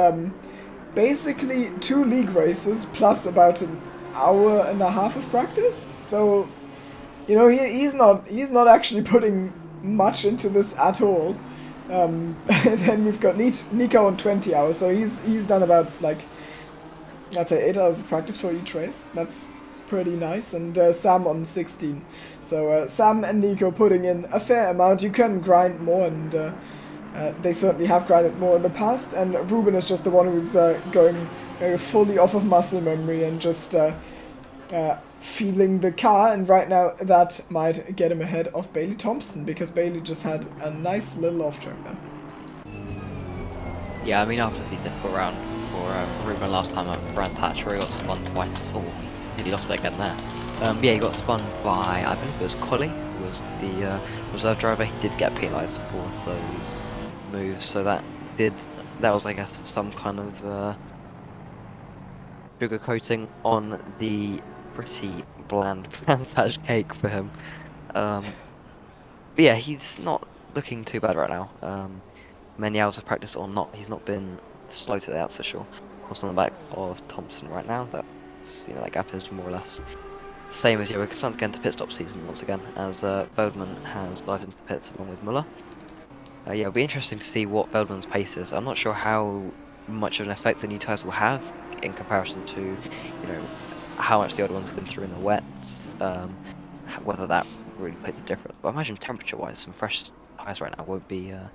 basically 2 league races plus about an hour and a half of practice. So, you know, he's not actually putting much into this at all. Then we've got Nico on 20 hours, so he's done about, like, I'd say 8 hours of practice for each race. That's pretty nice. And Sam on 16. So Sam and Nico putting in a fair amount. You can grind more, and they certainly have grinded more in the past. And Ruben is just the one who's going fully off of muscle memory and just feeling the car. And right now that might get him ahead of Bailey Thompson, because Bailey just had a nice little off track there. Yeah, I mean, after the difficult round for Ruben last time at Brand Thatcher, he got spun twice, or nearly lost it again there. Yeah, he got spun by, I believe it was Collie, who was the reserve driver. He did get penalised for those moves, so that was, I guess, some kind of sugar coating on the pretty bland Brand cake for him. But yeah, he's not looking too bad right now. Many hours of practice or not, he's not been slow today, that's for sure. Of course, on the back of Thompson right now, that's, you know, that gap is more or less the same as, yeah, we're starting to get into pit stop season once again, as Veldman has dived into the pits along with Muller. Yeah, it'll be interesting to see what Veldman's pace is. I'm not sure how much of an effect the new tyres will have in comparison to, you know, how much the other ones have been through in the wets, whether that really plays a difference. But I imagine temperature-wise, some fresh tyres right now won't be a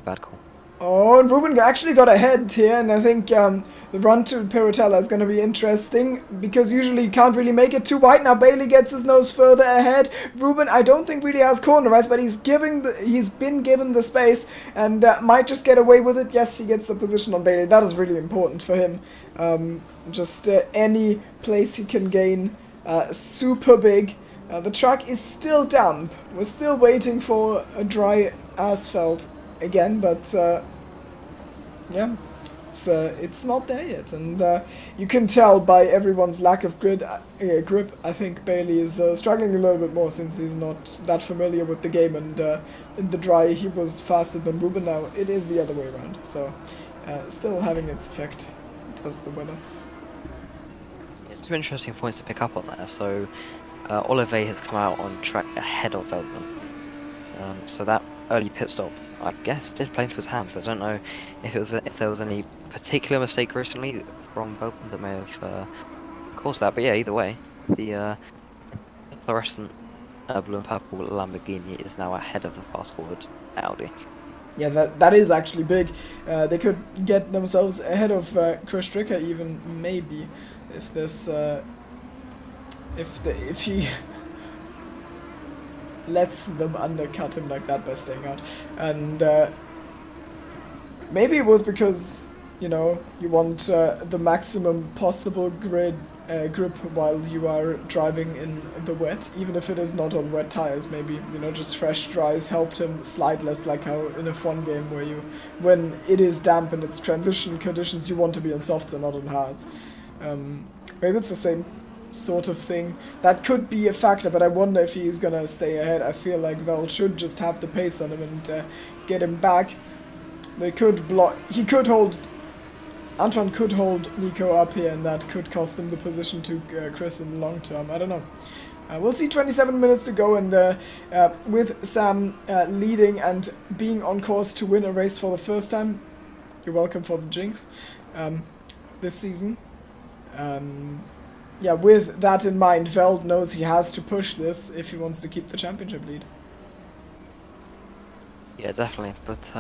bad call. Oh, and Ruben actually got ahead here, and I think the run to Pirotella is going to be interesting, because usually you can't really make it too wide. Now Bailey gets his nose further ahead. Ruben, I don't think really has corner rights, but he's been given the space, and might just get away with it. Yes, he gets the position on Bailey. That is really important for him. Just any place he can gain, super big. The track is still damp. We're still waiting for a dry asphalt again, but yeah, it's not there yet, and you can tell by everyone's lack of grip. I think Bailey is struggling a little bit more, since he's not that familiar with the game, and in the dry he was faster than Ruben. Now it is the other way around, so still having its effect. Does the weather. Some interesting points to pick up on there. So Olivier has come out on track ahead of Veldman, so that early pit stop, I guess, did play into his hands. I don't know if there was any particular mistake recently from Veldman that may have caused that, but yeah, either way, the fluorescent blue and purple Lamborghini is now ahead of the fast forward Audi. Yeah, that is actually big. They could get themselves ahead of Chris Stricker even, maybe, if this if he lets them undercut him like that by staying out. And maybe it was because, you know, you want the maximum possible grid grip while you are driving in the wet, even if it is not on wet tires. Maybe, you know, just fresh dries helped him slide less, like how in a F1 game where when it is damp and it's transition conditions, you want to be on softs and not on hards. Maybe it's the same sort of thing. That could be a factor, but I wonder if he's gonna stay ahead. I feel like Val should just have the pace on him and get him back. They could block. Antoine could hold Nico up here, and that could cost him the position to Chris in the long term. I don't know. We'll see. 27 minutes to go, and with Sam leading and being on course to win a race for the first time. You're welcome for the jinx this season. Yeah, with that in mind, Veld knows he has to push this if he wants to keep the championship lead. Yeah, definitely. But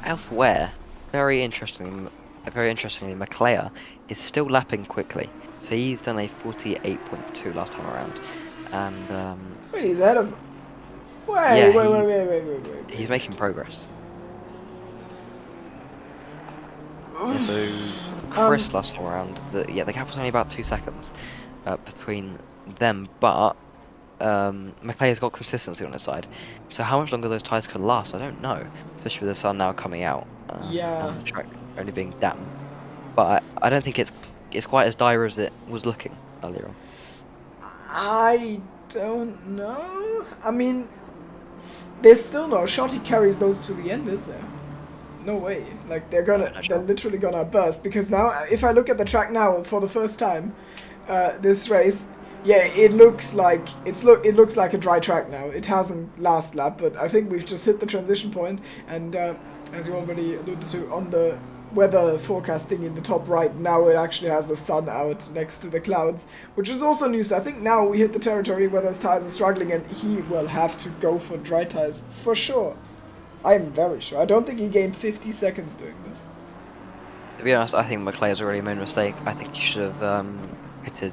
elsewhere, very interestingly, McClare is still lapping quickly. So he's done a 48.2 last time around, and wait, he's ahead of. Wait. He's making progress. Yeah, so Chris last time around, the gap was only about 2 seconds between them, but McClare's got consistency on his side. So how much longer those tyres could last, I don't know, especially with the sun now coming out and the track only being damp. But I don't think it's quite as dire as it was looking earlier on. I don't know. I mean, there's still no shot he carries those to the end, is there? No way. Like, they're literally gonna burst, because now, if I look at the track now for the first time, this race, yeah, it looks like it looks like a dry track now. It hasn't last lap, but I think we've just hit the transition point, and as you already alluded to on the weather forecasting in the top right, now it actually has the sun out next to the clouds, which is also news. I think now we hit the territory where those tires are struggling, and he will have to go for dry tires for sure. I'm very sure. I don't think he gained 50 seconds doing this. To be honest, I think McClare's already made a mistake. I think he should have pitted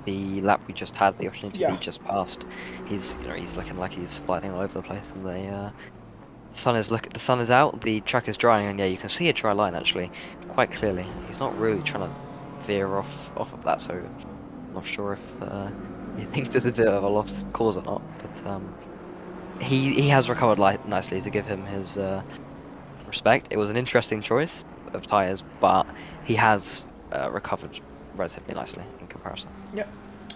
the lap we just had, the opportunity he just passed. He's looking like he's sliding all over the place, and the sun is out, the track is drying, and yeah, you can see a dry line actually quite clearly. He's not really trying to veer off of that, so I'm not sure if he thinks it's a bit of a lost cause or not, but he has recovered nicely, to give him his respect. It was an interesting choice of tyres, but he has recovered relatively nicely in comparison. Yeah,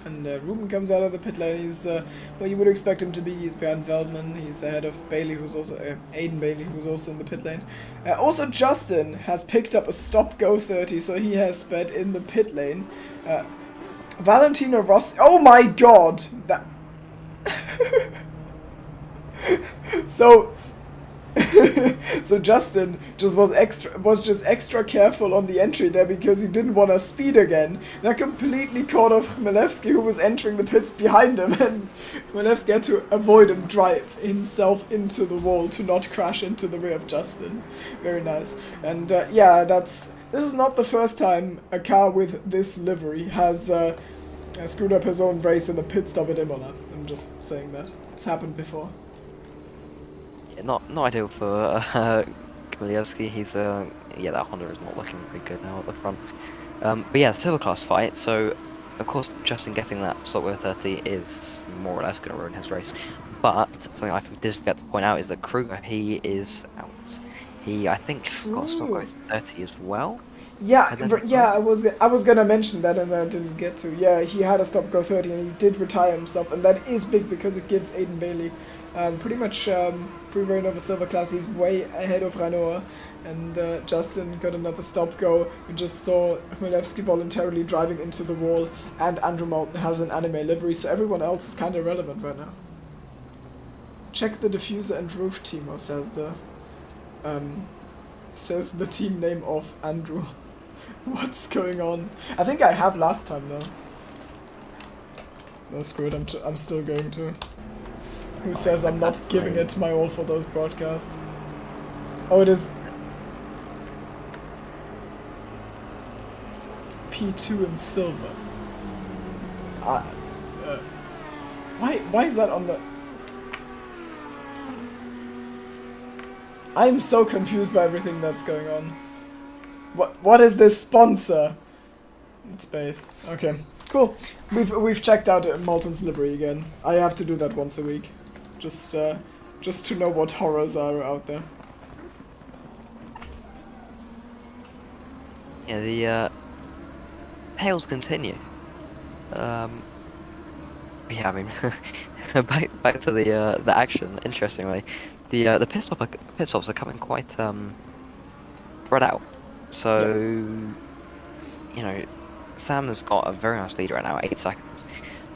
and Ruben comes out of the pit lane. He's well, you would expect him to be. He's behind Veldman. He's ahead of Bailey, who's also Aiden Bailey, who's also in the pit lane. Also, Justin has picked up a stop-go 30, so he has sped in the pit lane. Valentino Rossi. Oh my God! That. So Justin was just extra careful on the entry there, because he didn't want to speed again. That completely caught off Chmielewski, who was entering the pits behind him, and Chmielewski had to avoid and drive himself into the wall to not crash into the rear of Justin. Very nice. And yeah, this is not the first time a car with this livery has screwed up his own race in a pit stop at Imola. I'm just saying that. It's happened before. Not ideal for Chmielewski. He's that Honda is not looking very good now at the front. But yeah, the silver class fight. So of course, Justin getting that stop-go 30 is more or less going to ruin his race. But something I did forget to point out is that Kruger, he is out. He, I think, got a stop-go 30 as well. Yeah, I was gonna mention that, and I didn't get to. Yeah, he had a stop-go 30, and he did retire himself, and that is big because it gives Aiden Bailey pretty much free reign over silver class. He's way ahead of Ranoa, and Justin got another stop-go. We just saw Chmielewski voluntarily driving into the wall, and Andrew Moulton has an anime livery, so everyone else is kind of irrelevant right now. Check the diffuser and roof, Timo, says the team name of Andrew. What's going on? I think I have last time though. No, screw it, I'm still going to. Who says I'm not giving it my all for those broadcasts? Oh, it is P2 in silver. Why is that on the... I'm so confused by everything that's going on. What is this sponsor? It's bait. Okay, cool. We've checked out Molten's livery again. I have to do that once a week, just to know what horrors are out there. Yeah, the tales continue. Yeah, I mean, back to the action. Interestingly, the pit stops are coming quite spread out. So, you know, Sam has got a very nice lead right now, 8 seconds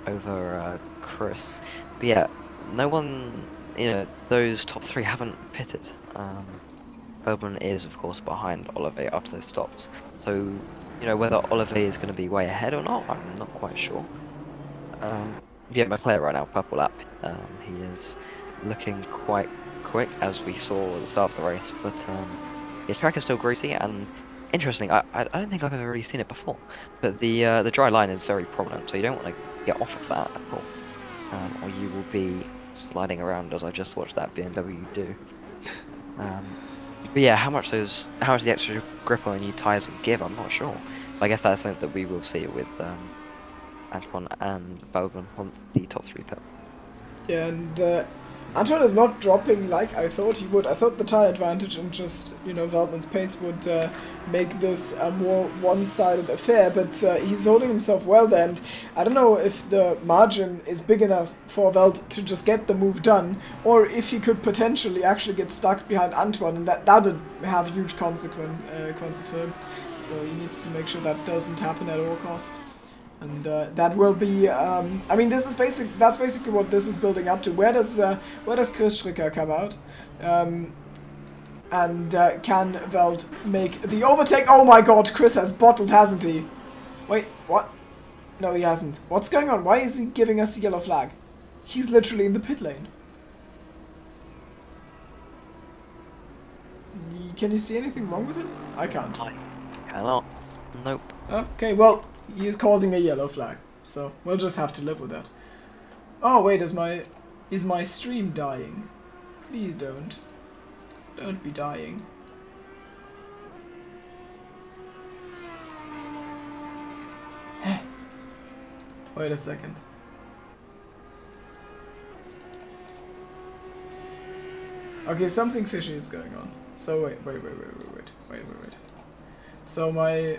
over Chris. But yeah, no one, those top three haven't pitted. Bowman is, of course, behind Olivier after those stops. So, whether Olivier is going to be way ahead or not, I'm not quite sure. Yeah, McClare right now, purple lap. He is looking quite quick, as we saw at the start of the race. But the track is still greasy and interesting. I don't think I've ever really seen it before. But the dry line is very prominent, so you don't want to get off of that at all, or you will be sliding around as I just watched that BMW do. But yeah, how much the extra grip on the new tyres will give, I'm not sure. But I guess that's something that we will see with Antoine and Bowman once the top three pit. Yeah, and Antoine is not dropping like I thought he would. I thought the tire advantage and just, Veltman's pace would make this a more one-sided affair, but he's holding himself well there, and I don't know if the margin is big enough for Velt to just get the move done, or if he could potentially actually get stuck behind Antoine, and that would have huge consequences for him. So he needs to make sure that doesn't happen at all costs. And that will be, I mean, that's basically what this is building up to. Where does Chris Stricker come out? And can Velt make the overtake? Oh my god, Chris has bottled, hasn't he? Wait, what? No, he hasn't. What's going on? Why is he giving us a yellow flag? He's literally in the pit lane. Can you see anything wrong with him? I can't. I cannot. Nope. Okay, well, he is causing a yellow flag, so we'll just have to live with that. Oh wait, is my stream dying? Please don't be dying. Wait a second. Okay, something fishy is going on. So wait. So my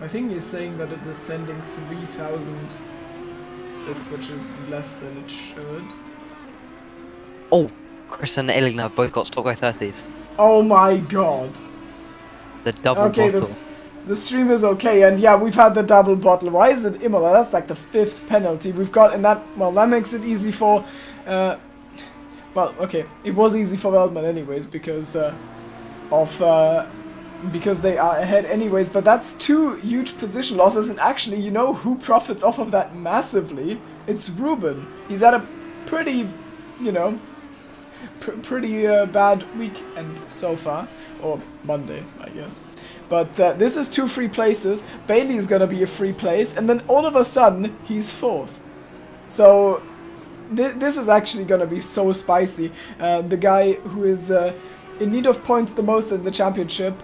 thing is saying that it is sending 3,000 bits, which is less than it should. Oh, Chris and Elena have both got stop go 30s. Oh my god. The double bottle. The stream is okay, and yeah, we've had the double bottle. Why is it Imola? That's like the 5th penalty we've got, and that makes it easy for, well, okay, it was easy for Veldman anyways, because they are ahead anyways, but that's 2 huge position losses, and actually, who profits off of that massively? It's Ruben. He's at a pretty, pretty bad weekend so far, or Monday, I guess. But this is 2 free places. Bailey is gonna be a free place, and then all of a sudden, he's 4th. So this is actually gonna be so spicy. The guy who is in need of points the most in the championship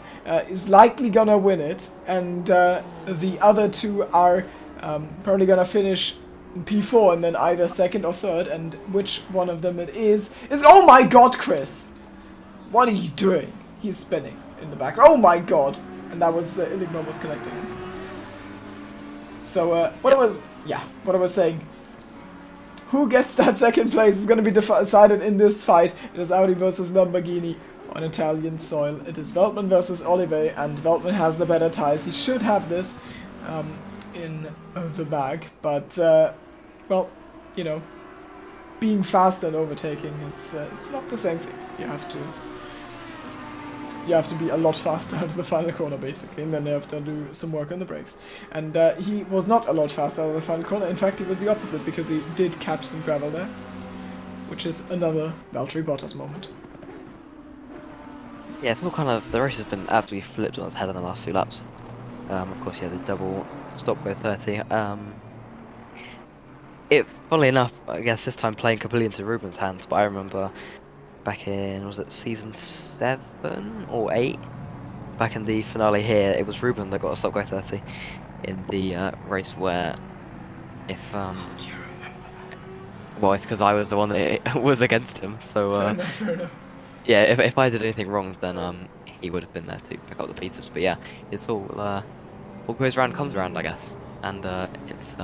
is likely gonna win it, and the other 2 are probably gonna finish in P4 and then either 2nd or 3rd, and which one of them it is oh my god, Chris! What are you doing? He's spinning in the back. Oh my god! And that was Enigma was connecting. So what I was saying. Who gets that 2nd place is going to be decided in this fight. It is Audi versus Lamborghini on Italian soil. It is Veltman versus Olivier, and Veltman has the better tires. He should have this in the bag, but well, being fast and overtaking, it's not the same thing. You have to be a lot faster out of the final corner, basically, and then you have to do some work on the brakes. And he was not a lot faster out of the final corner. In fact, he was the opposite, because he did catch some gravel there, which is another Valtteri Bottas moment. Yeah, it's all kind of, the race has been absolutely flipped on its head in the last few laps. Of course, yeah, the double stop go 30. Funnily enough, I guess this time playing completely into Ruben's hands, but I remember back in, was it season 7 or 8? back in the finale here, it was Ruben that got a stop go 30 in the race where if well, it's because I was the one that was against him. So Fair enough, fair enough. yeah, if I did anything wrong, then he would have been there to pick up the pieces. But yeah, it's all goes around comes around, I guess, and it's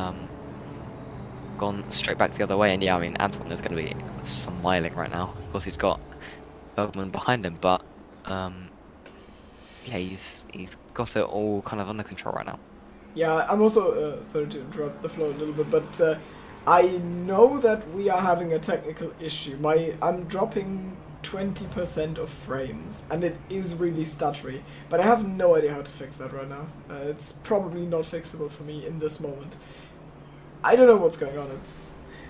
gone straight back the other way. And yeah, I mean Antoine is going to be smiling right now. Of course, he's got Bergman behind him, but yeah, he's got it all kind of under control right now. Yeah, I'm also sorry to interrupt the flow a little bit, but I know that we are having a technical issue. I'm dropping 20% of frames, and it is really stuttery, but I have no idea how to fix that right now. It's probably not fixable for me in this moment. I don't know what's going on.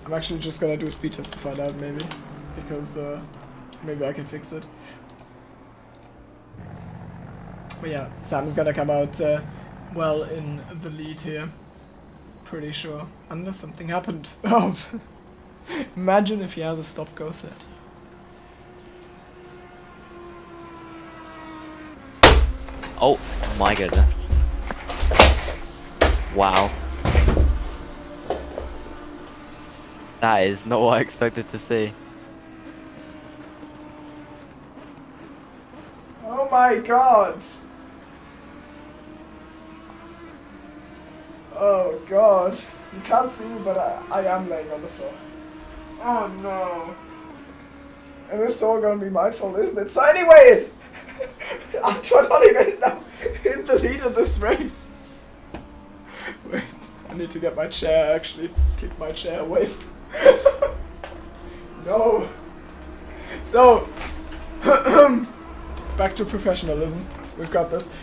I'm actually just gonna do a speed test to find out, maybe, because maybe I can fix it. But yeah, Sam's gonna come out well in the lead here. Pretty sure. Unless something happened. Oh, imagine if he has a stop-go 30. Oh my goodness. Wow. That is not what I expected to see. Oh my god! Oh god. You can't see me, but I am laying on the floor. Oh no. And this is all gonna be my fault, isn't it? So anyways! Antoine Oliver is now in the lead of this race. Wait, I need to get my chair, actually. Keep my chair away. No. So, back to professionalism. We've got this.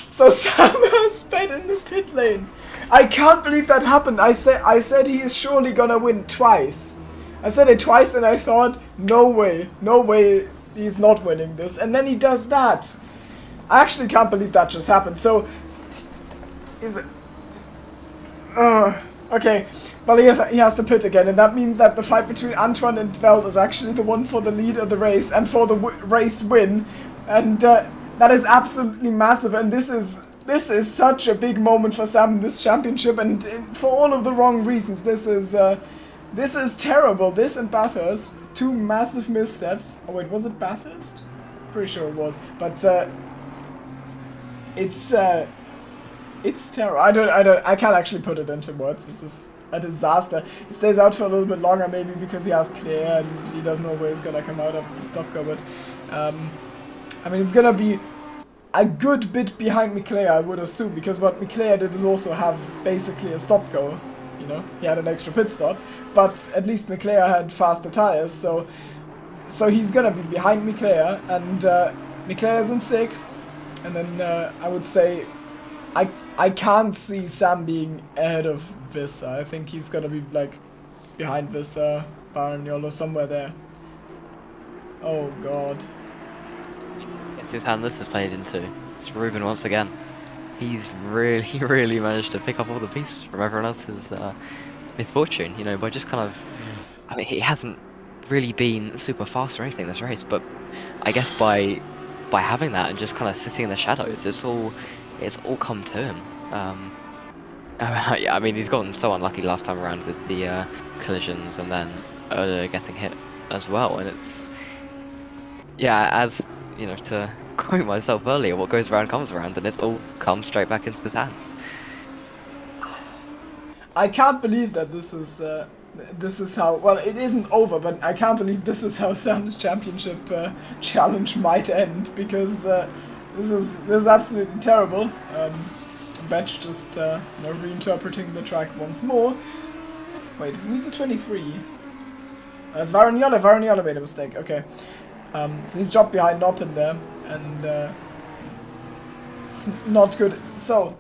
So Sam has sped in the pit lane. I can't believe that happened. I said he is surely gonna win twice. I said it twice and I thought, no way, he's not winning this. And then he does that. I actually can't believe that just happened. So, is it? Okay. Well, he has to pit again, and that means that the fight between Antoine and Veld is actually the one for the lead of the race and for the race win. And that is absolutely massive, and this is such a big moment for Sam in this championship, and for all of the wrong reasons. This is terrible. This and Bathurst, two massive missteps. Oh wait, was it Bathurst? Pretty sure it was, but it's terrible. I can't actually put it into words. This is a disaster. He stays out for a little bit longer, maybe because he has clear and he doesn't know where he's gonna come out of the stop go, but I mean, it's gonna be a good bit behind Miclea, I would assume, because what Miclea did is also have basically a stop go. You know, he had an extra pit stop, but at least Miclea had faster tires, so he's gonna be behind Miclea, and Miclea is in 6th, and then I would say I can't see Sam being ahead of Visser. I think he's gonna be like behind Visser, Barniolo, somewhere there. Oh god. It's his hand this is played into. It's Ruben once again. He's really managed to pick up all the pieces from everyone else's misfortune, you know, by just kind of... I mean, he hasn't really been super fast or anything this race, but I guess by having that and just kind of sitting in the shadows, it's all come to him. Yeah, I mean, he's gotten so unlucky last time around with the collisions and then getting hit as well, and it's... Yeah, as, you know, to quote myself earlier, what goes around comes around, and it's all come straight back into his hands. I can't believe that this is how... Well, it isn't over, but I can't believe this is how Sam's championship challenge might end, because this is absolutely terrible. Batch just reinterpreting the track once more. Wait, who's the 23? It's Varignola. Varignola made a mistake. Okay. So he's dropped behind Noppin there, and it's not good. So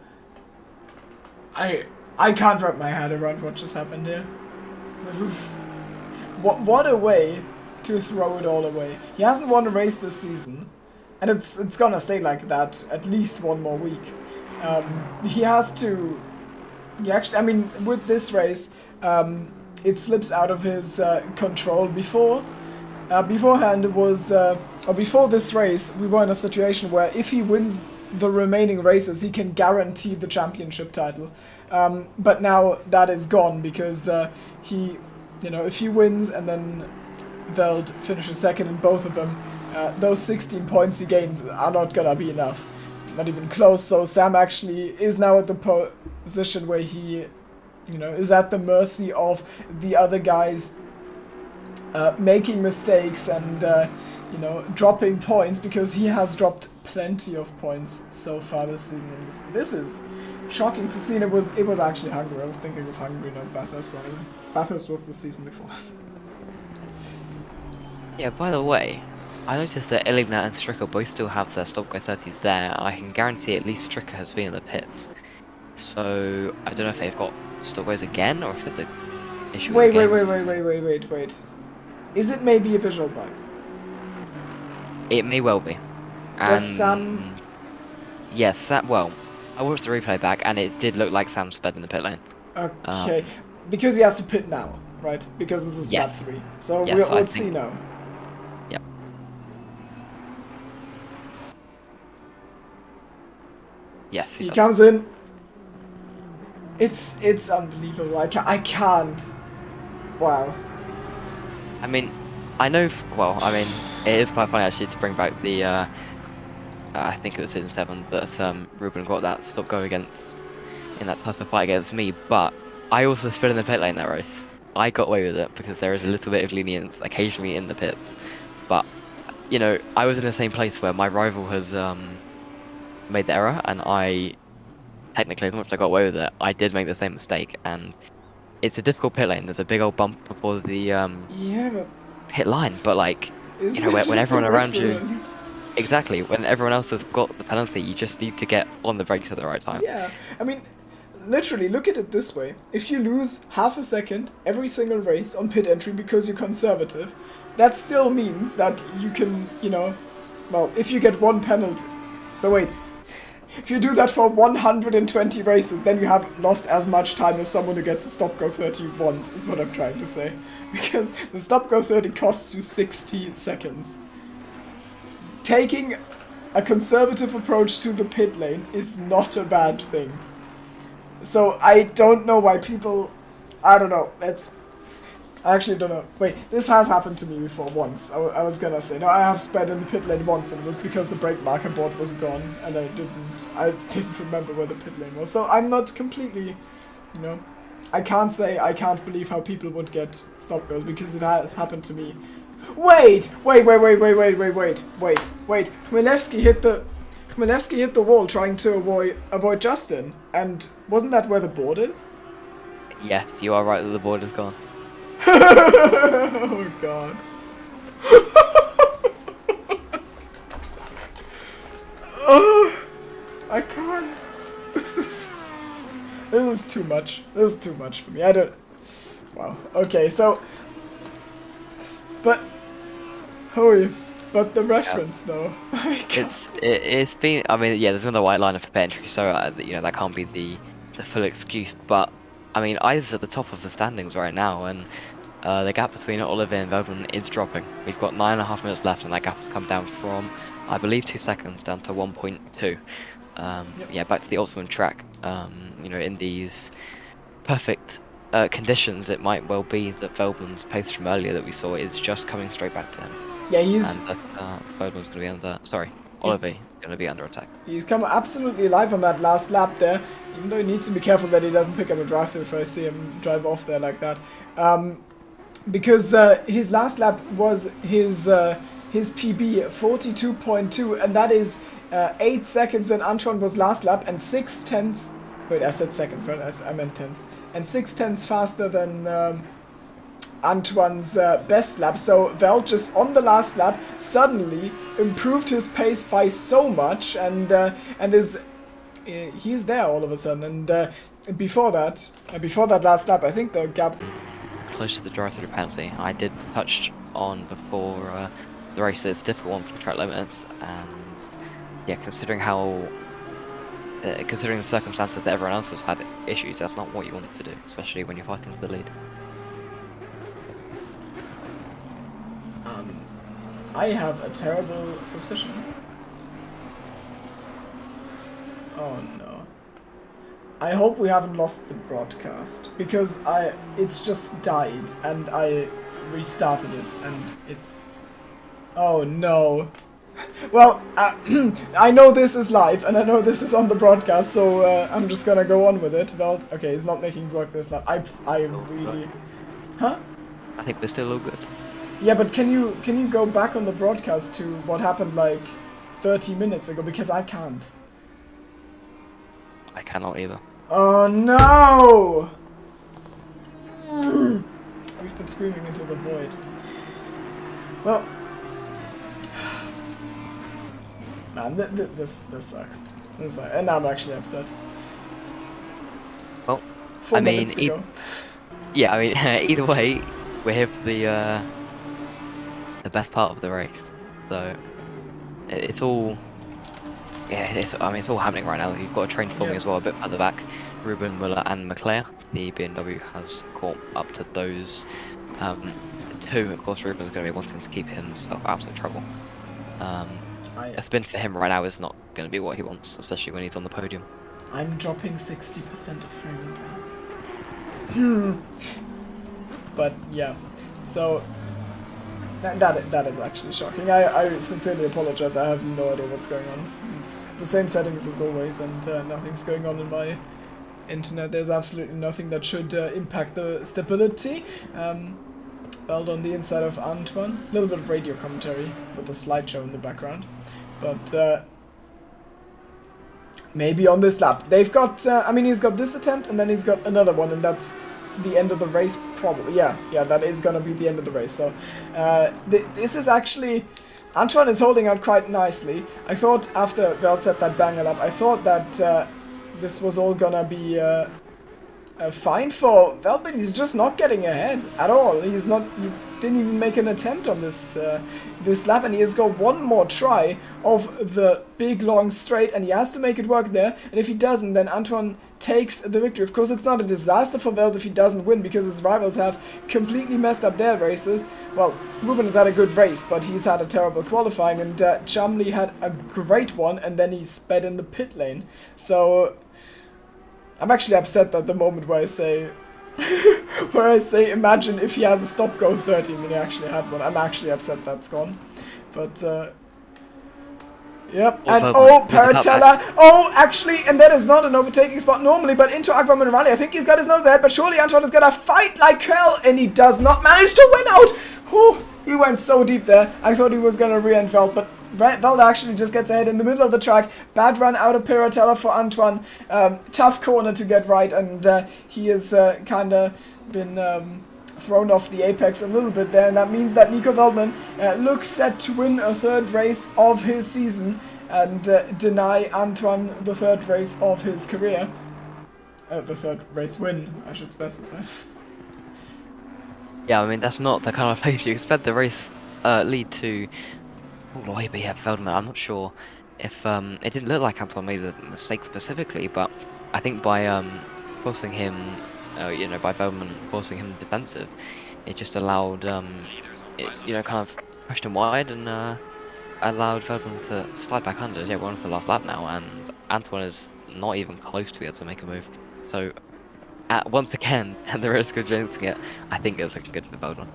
I can't wrap my head around what just happened here. This is what a way to throw it all away. He hasn't won a race this season, and it's gonna stay like that at least one more week. He has to. He actually, I mean, with this race, it slips out of his control before. Beforehand, it was, or before this race, we were in a situation where if he wins the remaining races, he can guarantee the championship title. But now that is gone because he, if he wins and then Veld finishes second in both of them, those 16 points he gains are not gonna be enough. Not even close. So Sam actually is now at the position where he, is at the mercy of the other guys making mistakes and, dropping points, because he has dropped plenty of points so far this season. And this is shocking to see. And it was actually Hungary. I was thinking of Hungary, not Bathurst, by the way. Bathurst was the season before. Yeah, by the way, I noticed that Eligna and Stricker both still have their stop go 30s there, and I can guarantee at least Stricker has been in the pits. So I don't know if they've got stop goes again or if there's an issue with the games. Wait. Is it maybe a visual bug? It may well be. Does Sam... Yes, well, I watched the replay back and it did look like Sam sped in the pit lane. Okay, because he has to pit now, right? Because this is lap 3. So yes, we'll see now. Yep. Yes, he comes in. It's unbelievable. I can't. Wow. I mean, I know. It is quite funny actually to bring back the. I think it was season 7 that Ruben got that stop go against in that personal fight against me. But I also sped in the pit lane that race. I got away with it because there is a little bit of lenience occasionally in the pits. But I was in the same place where my rival has made the error, and I technically, as much as I got away with it, I did make the same mistake. And it's a difficult pit lane. There's a big old bump before the pit line, but when everyone around you, exactly, when everyone else has got the penalty, you just need to get on the brakes at the right time. Yeah, I mean, literally, look at it this way: if you lose half a second every single race on pit entry because you're conservative, that still means that you can, well, if you get one penalty. So wait. If you do that for 120 races, then you have lost as much time as someone who gets a stop go 30 once, is what I'm trying to say. Because the stop go 30 costs you 60 seconds. Taking a conservative approach to the pit lane is not a bad thing. So I don't know why people... I don't know. I actually don't know. Wait, this has happened to me before once. I was gonna say, no, I have sped in the pit lane once, and it was because the brake marker board was gone, and I didn't remember where the pit lane was. So I'm not completely, I can't believe how people would get stop goes, because it has happened to me. Wait! Chmielewski hit the wall trying to avoid Justin, and wasn't that where the board is? Yes, you are right that the board is gone. Oh god. Oh, I can't. This is too much. This is too much for me. I don't... Wow. Okay, so... But... Holy... But the reference, though. It's been... I mean, yeah, there's another white line for pit entry, so, that can't be the full excuse, but... I mean, Isa's at the top of the standings right now, and the gap between Oliver and Veldman is dropping. We've got 9.5 minutes left, and that gap has come down from, I believe, 2 seconds down to 1.2. Yeah, back to the ultimate track. In these perfect conditions, it might well be that Veldman's pace from earlier that we saw is just coming straight back to him. Yeah, he's... And that Veldman's going to be under... Sorry, Oliver going to be under attack. He's come absolutely alive on that last lap there, even though he needs to be careful that he doesn't pick up a drive through if I see him drive off there like that. Because his last lap was his PB 42.2, and that is 8 seconds than Antoine was last lap, and 6 tenths. Wait, I said seconds, right? I meant tenths. And 6 tenths faster than Antoine's best lap. So Val just on the last lap suddenly improved his pace by so much, and he's there all of a sudden. And before that last lap, I think the gap close to the drive-through penalty. I did touch on before the race that it's a difficult one for track limits, and yeah, considering the circumstances that everyone else has had issues, that's not what you want to do, especially when you're fighting for the lead. I have a terrible suspicion. Oh no. I hope we haven't lost the broadcast, because it's just died and I restarted it and it's... Oh no. Well, I know this is live and I know this is on the broadcast, so I'm just gonna go on with it. Well, okay, it's not making work this time. I really... Huh? I think we're still all good. Yeah, but can you go back on the broadcast to what happened like 30 minutes ago, because I can't. I cannot either. Oh no! We've been screaming into the void. Well, man, this sucks. This sucks. And I'm actually upset. Well, 4 I mean, minutes to go. yeah, I mean, either way, we're here for the best part of the race. So it's all, yeah, I mean, it's all happening right now. You've got a train forming as well, a bit further back. Ruben, Muller, and Leclerc. The BMW has caught up to those two. Of course, Ruben's going to be wanting to keep himself out of trouble. A spin for him right now is not going to be what he wants, especially when he's on the podium. I'm dropping 60% of frames now. But yeah, so that is actually shocking. I sincerely apologize. I have no idea what's going on. It's the same settings as always, and nothing's going on in my internet. There's absolutely nothing that should impact the stability. Belt on the inside of Antoine. A little bit of radio commentary with the slideshow in the background. But maybe on this lap. They've got, I mean, he's got this attempt and then he's got another one, and that's the end of the race probably. Yeah, that is going to be the end of the race. So this is actually... Antoine is holding out quite nicely. I thought after Velt set that banger lap, I thought that this was all going to be... fine for Velt, but he's just not getting ahead at all. He didn't even make an attempt on this this lap, and he has got one more try of the big long straight, and he has to make it work there. And if he doesn't, then Antoine takes the victory. Of course, it's not a disaster for Velt if he doesn't win, because his rivals have completely messed up their races. Well, Ruben has had a good race, but he's had a terrible qualifying, and Chumley had a great one, and then he sped in the pit lane. So I'm actually upset at the moment where I say, imagine if he has a stop-go 30 and then he actually had one. I'm actually upset that's gone. But, yep. And, oh, Paratella. Oh, actually, and that is not an overtaking spot normally, but into Aquaman Rally. I think he's got his nose ahead, but surely Antoine is going to fight like hell, and he does not manage to win out. Whew, he went so deep there. I thought he was going to re-end Velt, but Velt actually just gets ahead in the middle of the track. Bad run out of Piratella for Antoine. Tough corner to get right, and he has kind of been thrown off the apex a little bit there, and that means that Nico Veltman looks set to win a third race of his season and deny Antoine the third race of his career. The third race win, I should specify. Yeah, I mean, that's not the kind of place you expect the race lead to. Oh, but yeah, Feldman, I'm not sure if it didn't look like Antoine made a mistake specifically, but I think by forcing him, by Feldman forcing him defensive, it just allowed, kind of pushed him wide and allowed Feldman to slide back under. Yeah, we're on for the last lap now, and Antoine is not even close to be able to make a move. So, once again, at the risk of jinxing it, I think it's looking good for Feldman.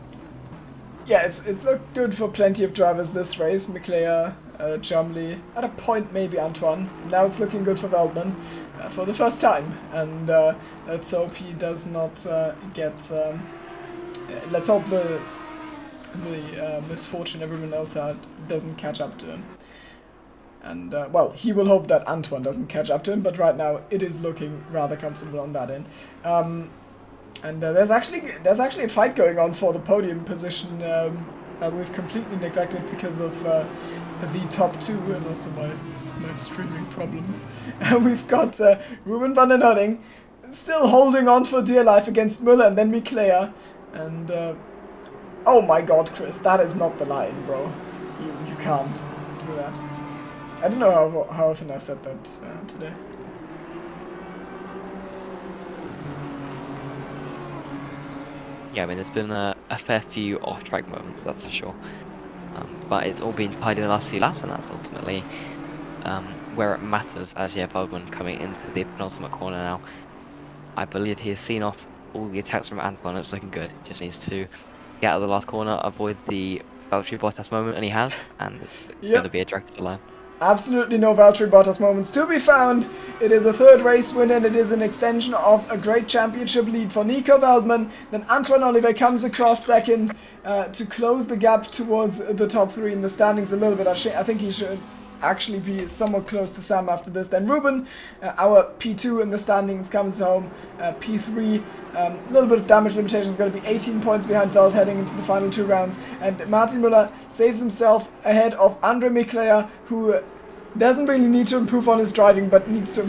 Yeah, it looked good for plenty of drivers this race. Mclea, Chumley, at a point maybe Antoine. Now it's looking good for Veldman for the first time. And let's hope he does not get... let's hope the misfortune everyone else had doesn't catch up to him. And, well, he will hope that Antoine doesn't catch up to him, but right now it is looking rather comfortable on that end. And there's actually a fight going on for the podium position that we've completely neglected because of the top two and also my streaming problems. We've got Ruben van den Herding still holding on for dear life against Müller and then Miclea. And oh my god, Chris, that is not the line, bro. You can't do that. I don't know how often I've said that today. Yeah, I mean, there's been a fair few off-track moments, that's for sure. But it's all been tied in the last few laps, and that's ultimately where it matters. As Vogtman coming into the penultimate corner now. I believe he has seen off all the attacks from Anton. It's looking good. Just needs to get out of the last corner, avoid the Valtteri Bottas moment, and he has. And it's going to be a drag to the line. Absolutely no Valtteri Bottas moments to be found. It is a third race win, and it is an extension of a great championship lead for Nico Veldman. Then Antoine Olivet comes across second to close the gap towards the top three in the standings a little bit. I think he should actually be somewhat close to Sam after this. Then Ruben, our P2 in the standings, comes home. P3, a little bit of damage limitation, is going to be 18 points behind Veld heading into the final 2 rounds. And Martin Müller saves himself ahead of Andre Mikleya, who doesn't really need to improve on his driving, but needs to